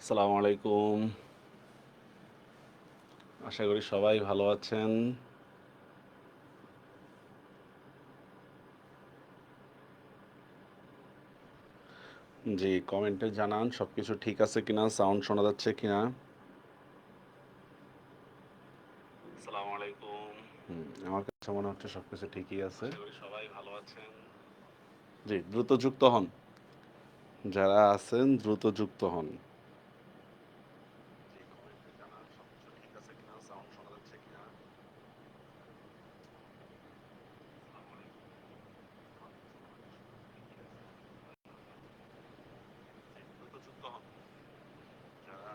আসসালামু আলাইকুম। আশা করি সবাই ভালো আছেন। জি, কমেন্টে জানান সবকিছু ঠিক আছে কিনা, সাউন্ড শোনা যাচ্ছে কিনা। আসসালামু আলাইকুম। আমার কাছে মনে হচ্ছে সবকিছু ঠিকই আছে। আশা করি সবাই ভালো আছেন। জি, দ্রুত যুক্ত হন। যারা আছেন দ্রুত যুক্ত হন। জি, কমেন্টে জানান সবকিছু ঠিক আছে কিনা, সাউন্ড শোনা যাচ্ছে কিনা। আসসালামু আলাইকুম। জি, দ্রুত যুক্ত হন। যারা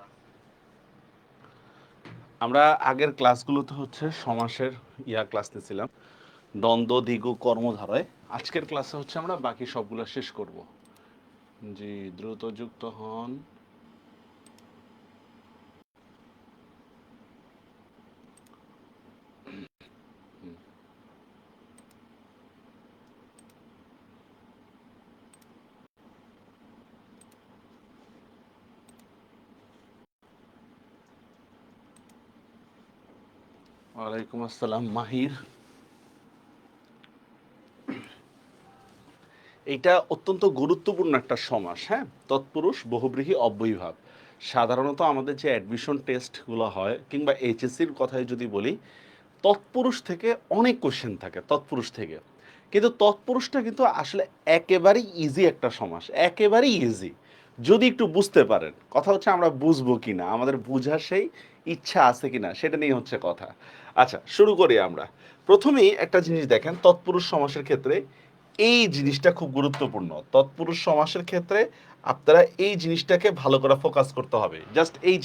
আমরা আগের ক্লাসগুলোতে হচ্ছে সমাসের ক্লাস নিয়েছিলাম দ্বন্দ্ব দ্বিগু কর্মধারায়। আজকের ক্লাসে হচ্ছে আমরা বাকি সবগুলো শেষ করব। জি, দ্রুত যুক্ত হন। ওয়ালাইকুম আসসালাম মাহির। এইটা অত্যন্ত গুরুত্বপূর্ণ একটা সমাস, হ্যাঁ। তৎপুরুষ বহুব্রীহি অব্যয়ীভাব। সাধারণত আমাদের যে অ্যাডমিশন টেস্টগুলো হয় কিংবা এইচএসসির কথাই যদি বলি, তৎপুরুষ থেকে অনেক কোশ্চেন থাকে তৎপুরুষ থেকে। কিন্তু তৎপুরুষটা কিন্তু আসলে একেবারেই ইজি একটা সমাস, একেবারেই ইজি যদি একটু বুঝতে পারেন। কথা হচ্ছে আমরা বুঝবো কিনা, আমাদের বুঝার সেই ইচ্ছা আছে কিনা সেটা নিয়ে হচ্ছে কথা। আচ্ছা, শুরু করি আমরা। প্রথমেই একটা জিনিস দেখেন, তৎপুরুষ সমাসের ক্ষেত্রে এই জিনিসটা খুব গুরুত্বপূর্ণ। তৎপুরুষ সমাসের ক্ষেত্রে আপনারা এই জিনিসটাকে ভালো করে ফোকাস করতে হবে। জাস্ট এই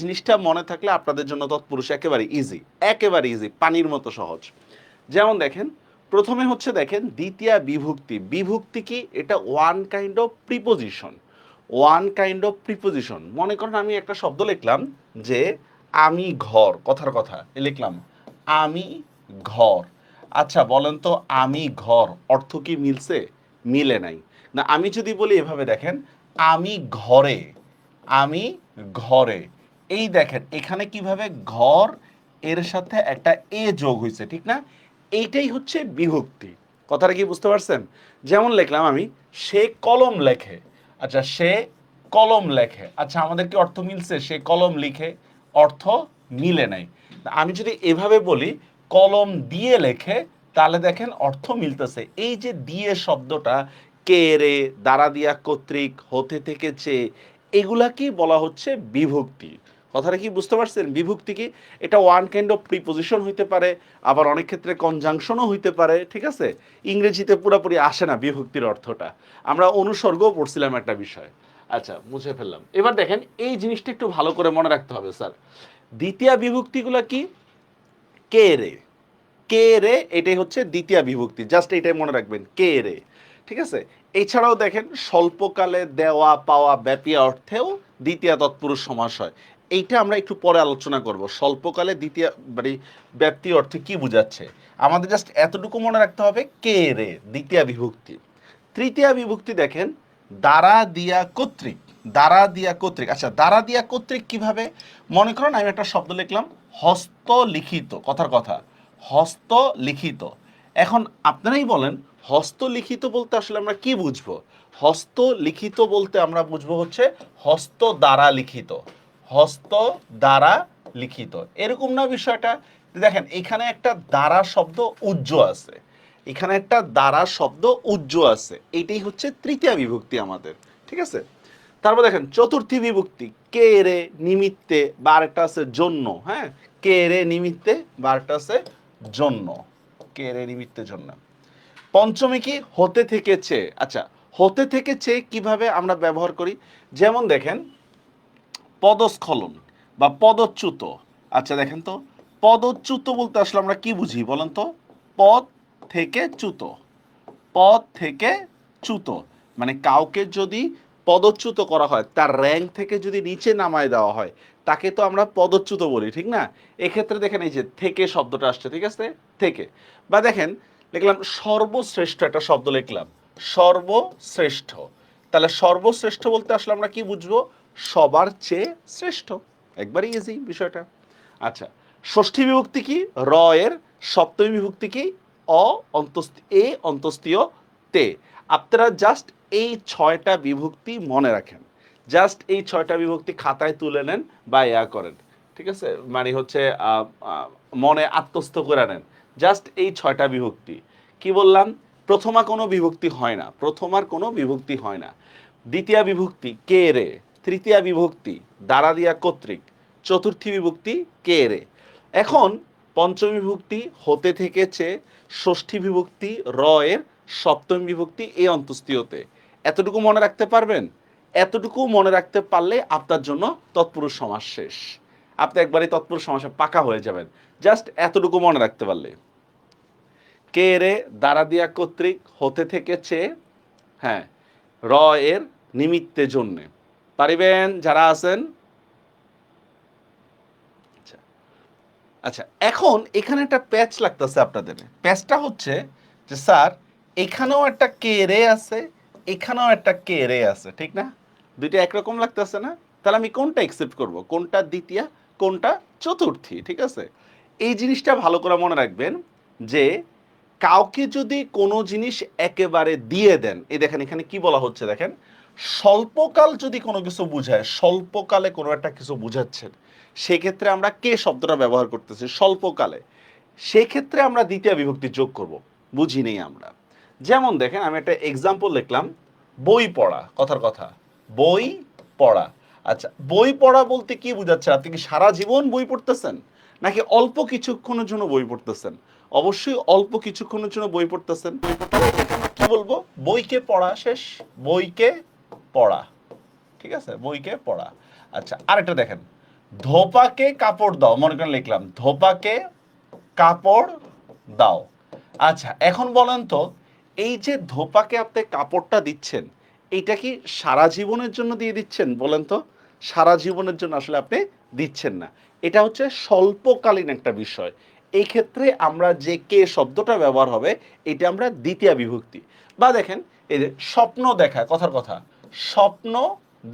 জিনিসটা মনে থাকলে আপনাদের জন্য তৎপুরুষ একেবারে ইজি, একেবারে ইজি, পানির মতো সহজ। যেমন দেখেন, প্রথমে হচ্ছে দেখেন দ্বিতীয়া বিভক্তি। বিভক্তি কি? এটা one kind of preposition. One kind of preposition. মনে করেন আমি একটা শব্দ লিখলাম যে আমি ঘর, কথার কথা লিখলাম আমি ঘর। আচ্ছা বলেন তো, আমি ঘর অর্থ কি মিলছে? মিলে নাই। না, আমি যদি বলি এভাবে দেখেন, আমি ঘরে, আমি ঘরে, এই দেখেন এখানে কিভাবে ঘর এর সাথে একটা এ যোগ হয়েছে, ঠিক না? এইটাই হচ্ছে বিভক্তি। কথাটা কি বুঝতে পারছেন? যেমন লিখলাম আমি সে কলম লেখে। আচ্ছা, সে কলম লেখে। আচ্ছা, আমাদের কি অর্থ মিলছে? সে কলম লিখে, অর্থ মিলে নাই। আমি যদি এভাবে বলি কলম দিয়ে লেখে, তাহলে দেখেন অর্থ মিলতেছে। এই যে দিয়ে শব্দটা, কে রে, দ্বারা দিয়া কর্তৃক, হতে থেকে চেয়ে, এগুলা কি বলা হচ্ছে বিভক্তি। কথাটা কি বুঝতে পারছেন? বিভক্তি কি? এটা ওয়ান কাইন্ড অফ প্রিপোজিশন হইতে পারে, আবার অনেক ক্ষেত্রে কনজাংশনও হইতে পারে, ঠিক আছে। ইংরেজিতে পুরোপুরি আসে না বিভক্তির অর্থটা। আমরা অনুসর্গও পড়ছিলাম একটা বিষয়। আচ্ছা, মুছে ফেললাম। এবার দেখেন এই জিনিসটা একটু ভালো করে মনে রাখতে হবে স্যার। দ্বিতীয় বিভক্তিগুলো কি? কে রে, কে রে, এটাই হচ্ছে দ্বিতীয় বিভক্তি। জাস্ট এটাই মনে রাখবেন, কে রে, ঠিক আছে। এছাড়াও দেখেন স্বল্পকালে দেওয়া পাওয়া ব্যাপী অর্থেও দ্বিতীয় তৎপুরুষ সমাস হয়। এইটা আমরা একটু পরে আলোচনা করব, স্বল্পকালে দ্বিতীয় মানে ব্যাপ্তি অর্থে কি বোঝাচ্ছে। আমাদের জাস্ট এতটুকু মনে রাখতে হবে, কে রে দ্বিতীয় বিভক্তি। তৃতীয় বিভক্তি দেখেন দ্বারা দিয়া কর্তৃক। দ্বারা দিয়া কর্তৃক। আচ্ছা, দ্বারা দিয়া কর্তৃক কিভাবে? মনে করেন আমি একটা শব্দ লিখলাম হস্তলিখিত, কথার কথা হস্তলিখিত। এখন আপনারাই বলেন হস্তলিখিত বলতে আসলে আমরা কি বুঝবো? হস্তলিখিত বলতে আমরা বুঝবো হচ্ছে হস্ত দ্বারা লিখিত, হস্ত দ্বারা লিখিত। এরকম না বিষয়টা? দেখেন এখানে একটা দ্বারা শব্দ উজ্জ আছে, এখানে একটা দ্বারা শব্দ উজ্জ আছে। এইটাই হচ্ছে তৃতীয় বিভক্তি আমাদের, ঠিক আছে। তারপর দেখেন চতুর্থী বিভক্তি, কে রে নিমিত্তে, বা আরেকটা আছে জন্য, হ্যাঁ। কে রে নিমিত্তে, বা আরেকটা আছে জন্য, কে রে নিমিত্তে জন্য। পঞ্চমী কি? হতে থেকেছে। আচ্ছা, হতে থেকেছে কিভাবে আমরা ব্যবহার করি? যেমন দেখেন পদস্খলন বা পদচ্যুত। আচ্ছা দেখেন তো, পদচ্যুত বলতে আসলে আমরা কি বুঝি বলেন তো? পদ থেকে চ্যুত, পদ থেকে চ্যুত, মানে কাউকে যদি পদচ্যুত করা হয়, তার র্যাঙ্ক থেকে যদি নিচে নামায় দেওয়া হয়, তাকে তো আমরা পদচ্যুত বলি, ঠিক না? এক্ষেত্রে দেখেন এই যে থেকে শব্দটা আসছে, ঠিক আছে, থেকে। বা দেখেন লিখলাম সর্বশ্রেষ্ঠ, একটা শব্দ লিখলাম সর্বশ্রেষ্ঠ। তাহলে সর্বশ্রেষ্ঠ বলতে আসলে আমরা কি বুঝবো? সবার চেয়ে শ্রেষ্ঠ। একবারই ইজি বিষয়টা। আচ্ছা, ষষ্ঠী বিভক্তি কি? র এর সপ্তমী বিভক্তি কি? অ এ অন্তস্তীয় তে। আপনারা জাস্ট এই ৬টা বিভক্তি মনে রাখেন। জাস্ট এই ৬টা বিভক্তি খাতায় তুলে নেন বা ইয়া করেন। ঠিক আছে? মানে হচ্ছে মনে আত্মস্থ করে নেন। জাস্ট এই ৬টা বিভক্তি। কি বললাম? প্রথমা কোনো বিভক্তি হয় না। প্রথমার কোনো বিভক্তি হয় না। দ্বিতীয়া বিভক্তি কে রে। তৃতীয়া বিভক্তি দ্বারা দিয়া কর্তৃক। চতুর্থী বিভক্তি কে রে। এখন পঞ্চমী বিভক্তি হতে থেকেছে, ষষ্ঠী বিভক্তি র এর সপ্তমী বিভক্তি এ অন্তস্তীয়তে। এতটুকু মনে রাখতে পারবেন? এতটুকু মনে রাখতে পারলে আপনার জন্য তৎপুরুষ সমাস শেষ। আপনি একবারই তৎপুরুষ সমাসে পাকা হয়ে যাবেন, জাস্ট এতটুকু মনে রাখতে পারলে। কে রে দ্বারা দিয়া কর্তৃক হতে থেকেছে, হ্যাঁ, র এর নিমিত্তে জন্যে। পারিবেন যারা আছেন? আচ্ছা আচ্ছা, এখন এখানে একটা প্যাচ লাগতেছে আপনাদের। প্যাচটা হচ্ছে যে স্যার এখানেও একটা কে রে আছে, এখানেও একটা কে রে আছে, ঠিক না? দুইটা একরকম লাগতেছে না? তাহলে আমি কোনটা একসেপ্ট করব? কোনটা দ্বিতীয়া, কোনটা চতুর্থী? ঠিক আছে, এই জিনিসটা ভালো করে মনে রাখবেন যে কাউকে যদি কোনো জিনিস একেবারে দিয়ে দেন, এই দেখেন এখানে কি বলা হচ্ছে, দেখেন স্বল্পকাল যদি কোনো কিছু বুঝায়, স্বল্পকালে কোনো একটা কিছু বুঝাচ্ছেন, সেক্ষেত্রে আমরা কে শব্দটা ব্যবহার করতেছি স্বল্পকালে, সেক্ষেত্রে আমরা দ্বিতীয় বিভক্তি যোগ করব। বুঝি নেই আমরা। যেমন দেখেন আমি একটা এক্সাম্পল লিখলাম, বই পড়া, কথার কথা বই পড়া। আচ্ছা, বই পড়া বলতে কি বুঝাচ্ছে? আপনি কি সারা জীবন বই পড়তেছেন নাকি অল্প কিছুক্ষণের জন্য বই পড়তেছেন? অবশ্যই অল্প কিছুক্ষণের জন্য বই পড়তেছেন। কি বলবো? বইকে পড়া শেষ, বইকে পড়া। ঠিক আছে, বইকে পড়া। আচ্ছা, আরেকটা দেখেন, ধোপাকে কাপড় দাও, মনে করেন লিখলাম ধোপাকে কাপড় দাও। আচ্ছা, এখন বলেন তো এই যে ধোপাকে আপনি কাপড়টা দিচ্ছেন, এইটা কি সারা জীবনের জন্য দিয়ে দিচ্ছেন? বলেন তো, সারা জীবনের জন্য আসলে আপনি দিচ্ছেন না। এটা হচ্ছে স্বল্পকালীন একটা বিষয়। এই ক্ষেত্রে আমরা যে কে শব্দটা ব্যবহার হবে, এটা আমরা দ্বিতীয় বিভক্তি। বা দেখেন এই যে স্বপ্ন দেখা, কথার কথা স্বপ্ন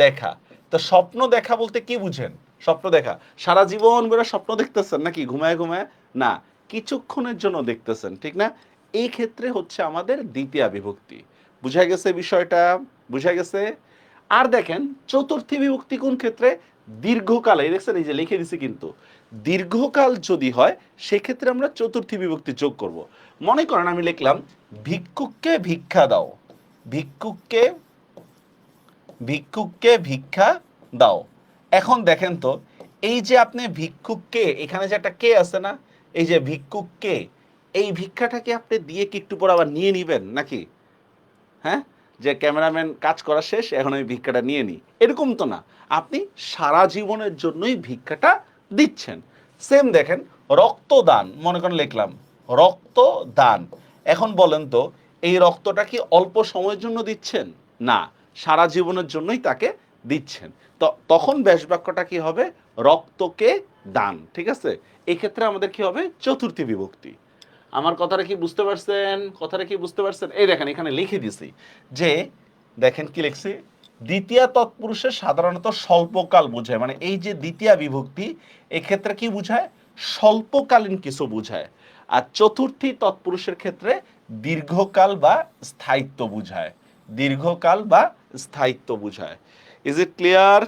দেখা। তো স্বপ্ন দেখা বলতে কি বুঝেন? স্বপ্ন দেখা সারা জীবন করে স্বপ্ন দেখতেছেন নাকি ঘুমায় ঘুমায়? না, কিছুক্ষণের জন্য দেখতেছেন, ঠিক না? এই ক্ষেত্রে হচ্ছে আমাদের দ্বিতীয় বিভক্তি। বুঝা গেছে বিষয়টা? বুঝা গেছে? আর দেখেন চতুর্থী বিভক্তি কোন ক্ষেত্রে? দীর্ঘকাল, এই দেখছেন এই যে লিখে দিছি কিন্তু, দীর্ঘকাল যদি হয় সেক্ষেত্রে আমরা চতুর্থী বিভক্তি যোগ করব। মনে করেন আমি লিখলাম ভিক্ষুককে ভিক্ষা দাও, ভিক্ষুককে ভিক্ষুককে ভিক্ষা দাও। এখন দেখেন তো এই যে আপনি ভিক্ষুককে, এখানে যে একটা কে আছে না, এই যে ভিক্ষুককে, এই ভিক্ষাটাকে আপনি দিয়ে কি একটু পর আবার নিয়ে নিবেন নাকি? হ্যাঁ, যে ক্যামেরাম্যান কাজ করা শেষ এখন আমি ভিক্ষাটা নিয়ে নিই, এরকম তো না। আপনি সারা জীবনের জন্যই ভিক্ষাটা দিচ্ছেন। সেম দেখেন রক্তদান, মনে করেন লিখলাম রক্তদান। এখন বলেন তো এই রক্তটা কি অল্প সময়ের জন্য দিচ্ছেন? না, সারা জীবনের জন্যই তাকে দিচ্ছেন। তো তখন ব্যাস বাক্যটা কি হবে? রক্তকে দান। ঠিক আছে, এই ক্ষেত্রে আমাদের কি হবে? চতুর্থী বিভক্তি। আমার কথাটা কি বুঝতে পারছেন? কথাটা কি বুঝতে পারছেন? এই দেখেন এখানে লিখে দিছি যে, দেখেন কি লিখছি, দ্বিতীয় তৎপুরুষের সাধারণত স্বল্পকাল বোঝায়, মানে এই যে দ্বিতীয় বিভক্তি এক্ষেত্রে কি বোঝায়? স্বল্পকালীন কিছু বোঝায়। আর চতুর্থী তৎপুরুষের ক্ষেত্রে দীর্ঘকাল বা স্থায়িত্ব বোঝায়, দীর্ঘকাল বা স্থায়িত্ব বোঝায়। Is it clear?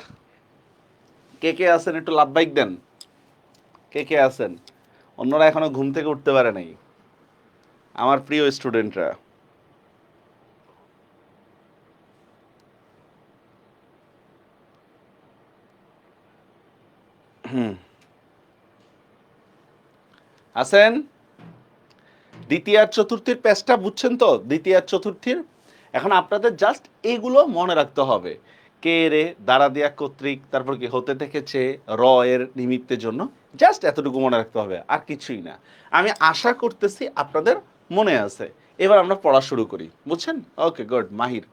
কে কে আছেন একটু লাভবাহিক দেন। কে কে আছেন? অন্যরা এখনো ঘুম থেকে উঠতে পারে নাই, আমার প্রিয় স্টুডেন্টরা। আছেন? দ্বিতীয় আর চতুর্থীর প্যাচটা বুঝছেন তো? দ্বিতীয় আর চতুর্থীর এখন আপনাদের জাস্ট এইগুলো মনে রাখতে হবে। কে রে দ্বারা দেয়া কর্তৃক, তারপর কি হতে থেকেছে, র এর নিমিত্তের জন্য, জাস্ট এতটুকু মনে রাখতে হবে, আর কিছুই না। আমি আশা করতেছি আপনাদের মনে আছে। এবার আমরা পড়া শুরু করি, বুঝছেন? Okay good. মাহির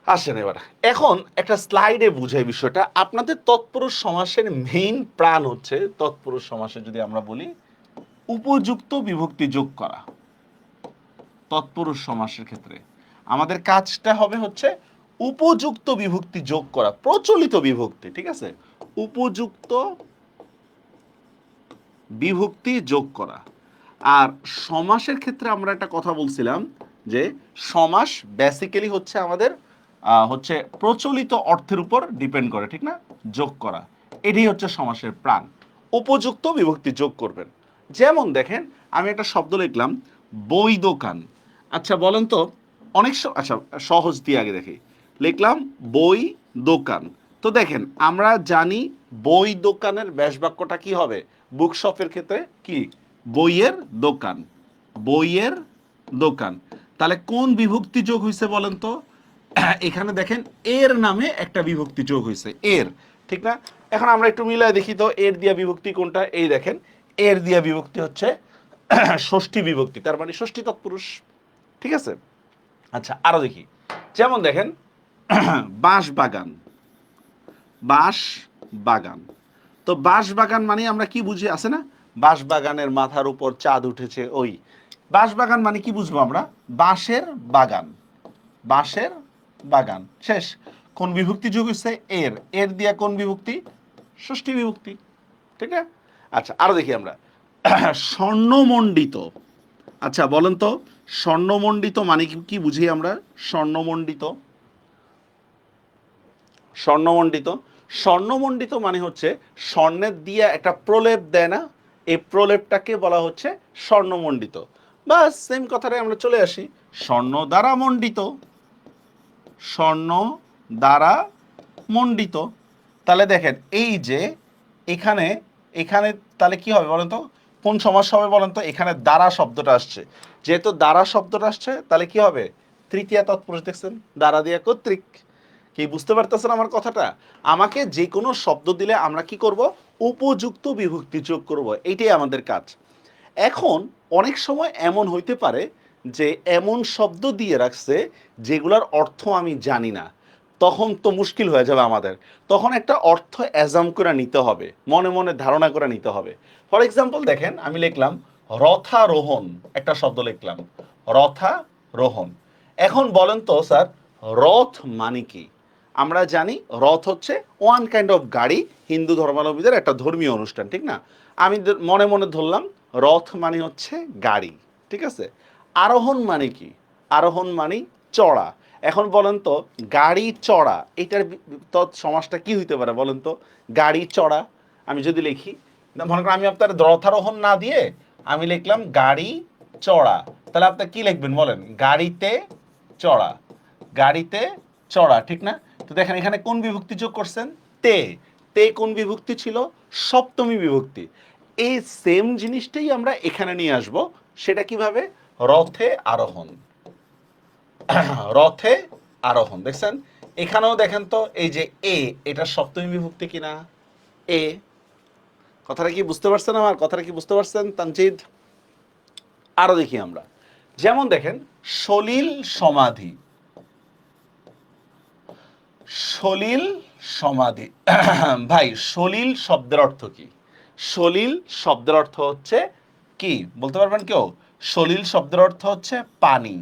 আসেন এবার। এখন একটা স্লাইডে বুঝাই বিষয়টা। আপনাদের তৎপুরুষ সমাসের মেইন প্রাণ হচ্ছে, তৎপুরুষ সমাসে যদি আমরা বলি উপযুক্ত বিভক্তি যোগ করা। তৎপুরুষ সমাসের ক্ষেত্রে আমাদের কাজটা হবে হচ্ছে উপযুক্ত বিভক্তি যোগ করা, প্রচলিত বিভক্তি, ঠিক আছে, উপযুক্ত বিভক্তি যোগ করা। আর সমাসের ক্ষেত্রে আমরা একটা কথা বলছিলাম যে সমাস বেসিক্যালি হচ্ছে আমাদের হচ্ছে প্রচলিত অর্থের উপর ডিপেন্ড করে, ঠিক না, যোগ করা, এটাই হচ্ছে সমাসের প্রাণ। উপযুক্ত বিভক্তি যোগ করবেন। যেমন দেখেন আমি একটা শব্দ লিখলাম বই দোকান। আচ্ছা বলেন তো, আচ্ছা সহজ দিয়ে আগে দেখি, লিখলাম বই দোকান। তো দেখেন আমরা জানি বই দোকানের ব্যাস বাক্যটা কি হবে, বুক শপের ক্ষেত্রে কি, বইয়ের দোকান, বইয়ের দোকান। তাহলে কোন বিভক্তি যোগ হয়েছে বলেন তো, এখানে দেখেন এর নামে একটা বিভক্তি যোগ হয়েছে, এর, ঠিক না। এখন আমরা একটু মিলায় দেখি তো এর দিয়া বিভক্তি কোনটা, এই দেখেন এর দিয়া বিভক্তি হচ্ছে ষষ্ঠী বিভক্তি, তার মানে ষষ্ঠী তৎপুরুষ, ঠিক আছে। আচ্ছা আরো দেখি, যেমন দেখেন বাঁশ বাগান, বাঁশ বাগান। তো বাঁশ বাগান মানে আমরা কি বুঝি, আছে না, বাঁশ বাগানের মাথার উপর চাঁদ উঠেছে, ওই বাঁশ বাগান মানে কি বুঝবো আমরা, বাঁশের বাগান, বাঁশের বাগান, শেষ। কোন বিভক্তি যোগ হচ্ছে, এর, এর দিয়া কোন বিভক্তি, ষষ্ঠী বিভক্তি, ঠিক আছে। আচ্ছা আরো দেখি আমরা স্বর্ণমণ্ডিত। আচ্ছা বলেন তো স্বর্ণমণ্ডিত মানে কি বুঝি আমরা, স্বর্ণমণ্ডিত, স্বর্ণমণ্ডিত, স্বর্ণমণ্ডিত মানে হচ্ছে স্বর্ণের দিয়ে একটা প্রলেপ দেয় না, এই প্রলেপটাকে বলা হচ্ছে স্বর্ণমণ্ডিত। বাস সেম কথাটাই আমরা চলে আসি, স্বর্ণ দ্বারা মণ্ডিত, স্বর্ণ দ্বারা মণ্ডিত। তাহলে দেখেন এই যে এখানে, এখানে তাহলে কি হবে বলেন তো, কোন সমাস হবে বলেন তো, এখানে দ্বারা শব্দটা আসছে, যেহেতু দ্বারা শব্দটা আসছে তাহলে কি হবে, তৃতীয়া তৎপুরুষ, দেখছেন দ্বারা দিয়া কর্তৃক। কি বুঝতে পারতেছেন আমার কথাটা, আমাকে যে কোনো শব্দ দিলে আমরা কি করব, উপযুক্ত বিভক্তি যোগ করব, এইটাই আমাদের কাজ। এখন অনেক সময় এমন হইতে পারে যে এমন শব্দ দিয়ে রাখছে যেগুলোর অর্থ আমি জানি না, তখন তো মুশকিল হয়ে যাবে আমাদের, তখন একটা অর্থ অ্যাজাম করে নিতে হবে, মনে মনে ধারণা করে নিতে হবে। ফর এক্সাম্পল দেখেন আমি লিখলাম রথারোহণ, একটা শব্দ লিখলাম রথারোহণ। এখন বলেন তো স্যার রথ মানে কি, আমরা জানি রথ হচ্ছে ওয়ান কাইন্ড অফ গাড়ি, হিন্দু ধর্মাবলম্বীদের একটা ধর্মীয় অনুষ্ঠান, ঠিক না। আমি মনে মনে ধরলাম রথ মানে হচ্ছে গাড়ি, ঠিক আছে। আরোহণ মানে কি, আরোহণ মানে চড়া। এখন বলেন তো গাড়ি চড়া, এটার সমাসটা কি হইতে পারে বলেন তো, গাড়ি চড়া। আমি যদি লিখি, মনে করেন আমি আপনার রথারোহণ না দিয়ে আমি লিখলাম গাড়ি চড়া, তাহলে আপনি কি লিখবেন বলেন, গাড়িতে চড়া, গাড়িতে চড়া, ঠিক না। তো দেখেন এখানে কোন বিভক্তি যোগ করছেন, তে, তে কোন বিভক্তি ছিল, সপ্তমী বিভক্তি। এই সেম জিনিসটাই আমরা এখানে নিয়ে আসব, সেটা কিভাবে, রথে আরোহণ, রথে আরোহণ, দেখছেন এখানেও দেখেন তো এই যে এ, এটা সপ্তমী বিভক্তি কিনা, এ, কথাটা কি বুঝতে পারছেন, আমার কথাটা কি বুঝতে পারছেন তানজিদ। আরো দেখি আমরা, যেমন দেখেন সলিল সমাধি, সলিল সমাধি ভাই সলিল শব্দের অর্থ কি, সলিল শব্দের অর্থ হচ্ছে কি বলতে পারবেন কেউ, সলিল শব্দের অর্থ হচ্ছে পানি।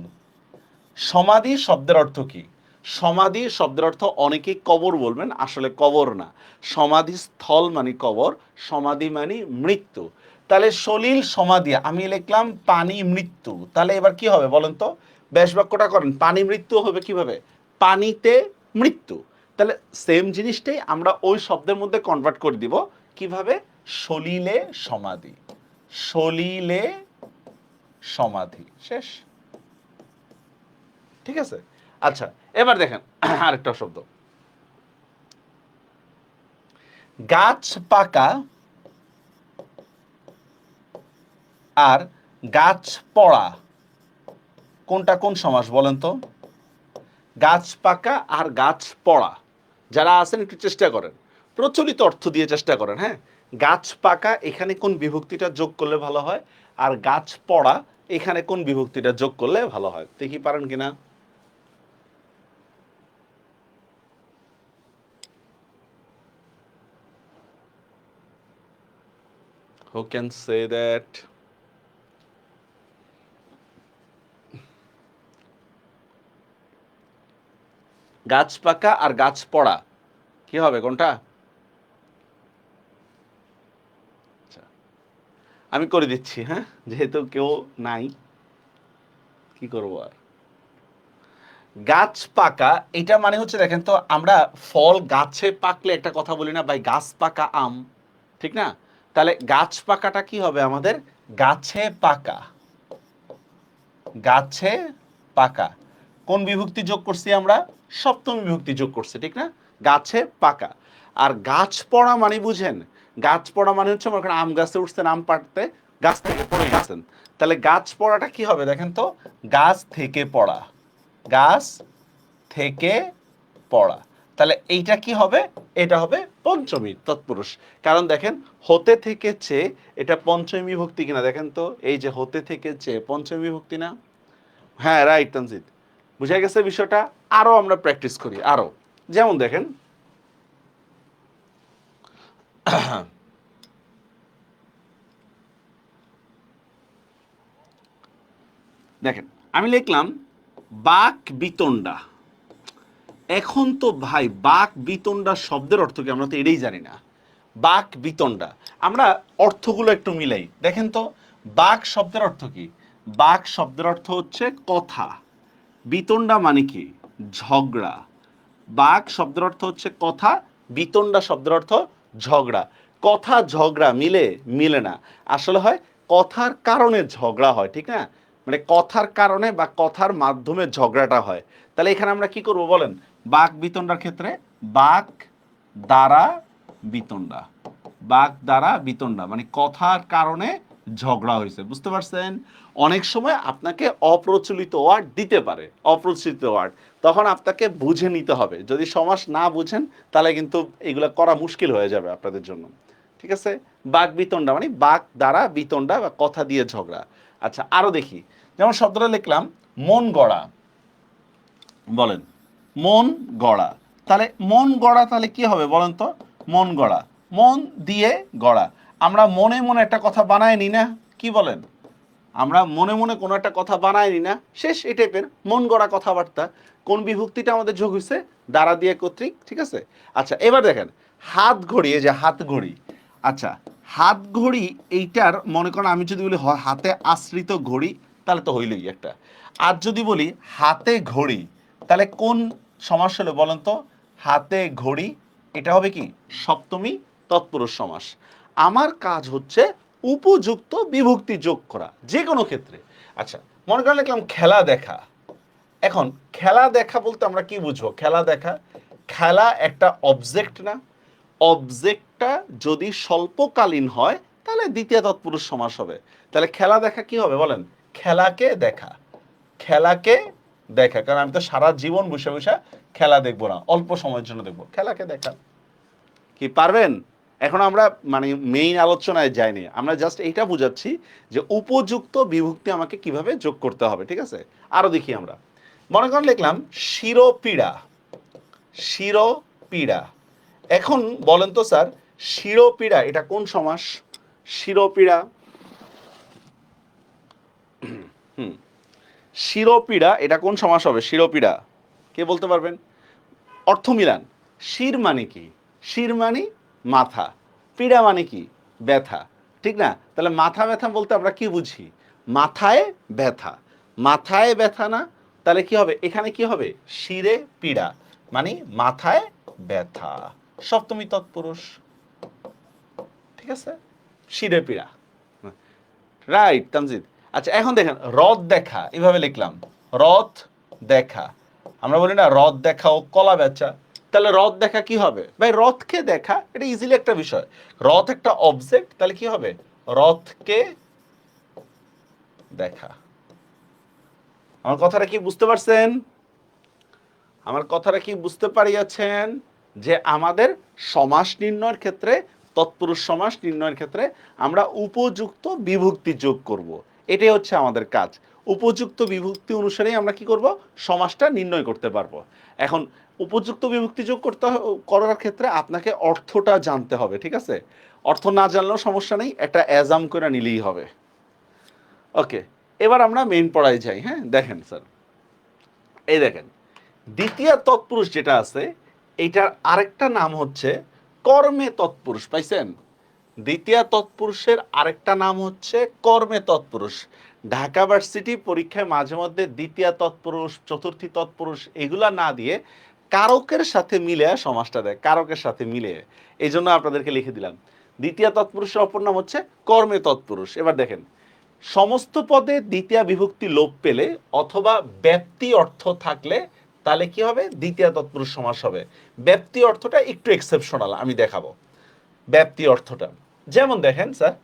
সমাধি শব্দের অর্থ কি, সমাধি শব্দের অর্থ অনেকেই কবর বলবেন, আসলে কবর না, সমাধি স্থল মানে কবর, সমাধি মানে মৃত্যু। তাহলে সলিল সমাধি আমি লিখলাম পানি মৃত্যু, তাহলে এবার কি হবে বলেন তো, ব্যাস বাক্যটা করেন, পানি মৃত্যু হবে কিভাবে, পানিতে মৃত্যু। তাহলে সেম জিনিসটাই আমরা ওই শব্দের মধ্যে কনভার্ট করে দিব কিভাবে, সলিলে সমাধি, সলিলে সমাধি, শেষ, ঠিক আছে। আচ্ছা এবার দেখেন আরেকটা শব্দ, গাছ পাকা আর গাছ পড়া, কোনটা কোন সমাস বলেন তো, গাছ পাকা আর গাছ পড়া, যারা আছেন একটু চেষ্টা করেন, প্রচলিত অর্থ দিয়ে চেষ্টা করেন, হ্যাঁ। গাছ পাকা এখানে কোন বিভক্তিটা যোগ করলে ভালো হয়, আর গাছ পড়া এখানে কোন বিভক্তিটা যোগ করলে ভালো হয়, দেখি পারেন কিনা। Who can say that? গাছ পাকা আর গাছ পড়া কি হবে কোনটা? আচ্ছা, আমি করে দিচ্ছি, হ্যাঁ, যেহেতু কেউ নাই, কি করবো আর। গাছ পাকা এটা মানে হচ্ছে, দেখেন তো, আমরা ফল গাছে পাকলে একটা কথা বলি না ভাই, গাছ পাকা আম, ঠিক না? তাহলে গাছ পাকাটা কি হবে আমাদের? গাছে পাকা, গাছে পাকা। কোন বিভক্তি যোগ করছি আমরা? সপ্তমী বিভক্তি যোগ করছি, ঠিক না? গাছে পাকা। আর গাছ পড়া মানে বুঝেন, গাছ পড়া মানে হচ্ছে মনে করেন আম গাছে উঠছেন, আম পাড়তে, গাছ থেকে পড়ে গেছেন। তাহলে গাছ পড়াটা কি হবে দেখেন তো? গাছ থেকে পড়া, গাছ থেকে পড়া। তাহলে এইটা কি হবে? এটা হবে পঞ্চমী তৎপুরুষ। কারণ দেখেন, হতে থেকে চেয়ে এটা পঞ্চমী বিভক্তি কিনা দেখেন তো, এই যে হতে থেকে চেয়ে পঞ্চমী বিভক্তি না? হ্যাঁ, রাইট তানজিদ, বুঝা গেছে বিষয়টা। আরো আমরা প্র্যাকটিস করি আরো। যেমন দেখেন, দেখেন আমি লিখলাম বাক বিতণ্ডা। এখন তো ভাই বাক বিতণ্ডা শব্দের অর্থ কি, আমরা তো এটাই জানি না। বাক বিতণ্ডা, আমরা অর্থগুলো একটু মিলাই। দেখেন তো, বাক শব্দের অর্থ কি? বাক শব্দের অর্থ হচ্ছে কথা। বিতণ্ডা মানে কি? ঝগড়া। বাক শব্দের অর্থ হচ্ছে কথা, বিতণ্ডা শব্দের অর্থ ঝগড়া। কথা ঝগড়া মিলে? মিলে না। আসলে হয় কথার কারণে ঝগড়া হয়, ঠিক না? মানে কথার কারণে বা কথার মাধ্যমে ঝগড়াটা হয়। তাহলে এখানে আমরা কি করব বলেন? বাক বিতণ্ডার ক্ষেত্রে বাক দ্বারা বিতণ্ডা, বাক দ্বারা বিতণ্ডা মানে কথার কারণে ঝগড়া হয়েছে, বুঝতে পারছেন? অনেক সময় আপনাকে অপ্রচলিত ওয়ার্ড দিতে পারে, অপ্রচলিত ওয়ার্ড, তখন আপনাকে বুঝে নিতে হবে। যদি সমাস না বুঝেন তাহলে কিন্তু এগুলো করা মুশকিল হয়ে যাবে আপনাদের জন্য, ঠিক আছে? বাক বিতণ্ডা মানে বাক দ্বারা বিতণ্ডা বা কথা দিয়ে ঝগড়া। আচ্ছা, আরো দেখি। যেমন শব্দটা লিখলাম মন গড়া, বলেন মন গড়া। তাহলে মন গড়া তাহলে কি হবে বলেন তো? মন গড়া, মন দিয়ে গড়া। আমরা মনে মনে একটা কথা বানাই নি না, কি বলেন? আমরা মনে মনে কোনো একটা কথা বানাইনি না, শেষ, এই টাইপের মন গড়া কথাবার্তা। কোন বিভক্তিটা আমাদের যোগ হয়েছে? দ্বারা দিয়ে কর্তৃক, ঠিক আছে? আচ্ছা, এবার দেখেন হাত ঘড়ি, এই যে হাত ঘড়ি। আচ্ছা, হাত ঘড়ি এইটার মনে করেন আমি যদি বলি হাতে আশ্রিত ঘড়ি, তাহলে তো হইলই একটা। আর যদি বলি হাতে ঘড়ি, তাহলে কোন সমাস হলো বলেন তো? হাতে ঘড়ি, এটা হবে কি? সপ্তমী তৎপুরুষ সমাস। আমার কাজ হচ্ছে উপযুক্ত বিভক্তি যোগ করা যে কোনো ক্ষেত্রে। আচ্ছা, মনে করেন লিখলাম খেলা দেখা। এখন খেলা দেখা বলতে আমরা কি বুঝবো? খেলা দেখা, খেলা একটা অবজেক্ট না? অবজেক্টটা যদি স্বল্পকালীন হয় তাহলে দ্বিতীয় তৎপুরুষ সমাস হবে। তাহলে খেলা দেখা কি হবে বলেন? খেলাকে দেখা, খেলাকে দেখা। কারণ আমি তো সারা জীবন বসে বসে খেলা দেখবো না, অল্প সময়ের জন্য দেখবো। খেলাকে দেখা। কি পারবেন? এখন আমরা মানে মেইন আলোচনায় যাইনি, আমরা জাস্ট এইটা বুঝাচ্ছি যে উপযুক্ত বিভক্তি আমাকে কিভাবে যোগ করতে হবে, ঠিক আছে? আরো দেখি আমরা। মনে করেন লিখলাম শিরোপীড়া, শিরোপীড়া। এখন বলেন তো স্যার, শিরোপীড়া এটা কোন সমাস? শিরোপীড়া, হুম, শিরোপীড়া এটা কোন সমাস হবে? শিরোপীড়া কে বলতে পারবেন? অর্থ মিলান। শির মানে কি? শির মানে মাথা, পীড়া মানে কি? ব্যথা, ঠিক না? তাহলে মাথা ব্যথা বলতে আমরা কি বুঝি? মাথায় ব্যথা, মাথায় ব্যথা না? তাহলে কি হবে এখানে? কি হবে? শিরে পীড়া মানে মাথায় ব্যথা, সপ্তমী তৎপুরুষ, ঠিক আছে? শিরে পীড়া, রাইট তামজিদ। আচ্ছা, এখন দেখেন রথ দেখা, এভাবে লিখলাম রথ দেখা। আমরা বলি না রথ দেখা ও কলা বেচা। তাহলে রথ দেখা কি হবে ভাই? রথকে দেখা, এটা ইজিলি একটা বিষয়। রথ একটা অবজেক্ট, তাহলে কি হবে? রথকে দেখা। আমার কথাটা কি বুঝতে পারছেন? আমার কথাটা কি বুঝতে পারিয়াছেন? যে আমাদের সমাস নির্ণয়ের ক্ষেত্রে, তৎপুরুষ সমাস নির্ণয়ের ক্ষেত্রে আমরা উপযুক্ত বিভক্তি যোগ করব। এটাই হচ্ছে আমাদের কাজ। উপযুক্ত বিভক্তি অনুসারেই আমরা কি করব? সমাসটা নির্ণয় করতে পারবো। এখন উপযুক্ত বিভক্তি যোগ করার ক্ষেত্রে আপনাকে অর্থটা জানতে হবে, ঠিক আছে? অর্থ না জানলেও সমস্যা নেই, একটা অ্যাজাম করে নিলেই হবে। ওকে, এবার আমরা মেইন পড়ায় যাই। হ্যাঁ, দেখেন স্যার, এই দেখেন দ্বিতীয় তৎপুরুষ যেটা আছে এটার আরেকটা নাম হচ্ছে কর্মে তৎপুরুষ, পাইছেন? দ্বিতীয় তৎপুরুষের আরেকটা নাম হচ্ছে কর্মে তৎপুরুষ। ঢাকা ভার্সিটি পরীক্ষায় মাঝে মধ্যে দ্বিতীয় তৎপুরুষ, চতুর্থী তৎপুরুষ এগুলা না দিয়ে কারকের সাথে মিলে সমাসটা দেয়, কারকের সাথে মিলে। এই জন্য আপনাদেরকে লিখে দিলাম দ্বিতীয় তৎপুরুষের অপর নাম হচ্ছে কর্মে তৎপুরুষ। এবার দেখেন, সমস্ত পদে দ্বিতীয় বিভক্তি লোপ পেলে অথবা ব্যক্তি অর্থ থাকলে তাহলে কি হবে? দ্বিতীয় তৎপুরুষ সমাস হবে। ব্যক্তি অর্থটা একটু এক্সেপশনাল, আমি দেখাবো ব্যাপ্তি অর্থটা। যেমন দেখেন স্যার,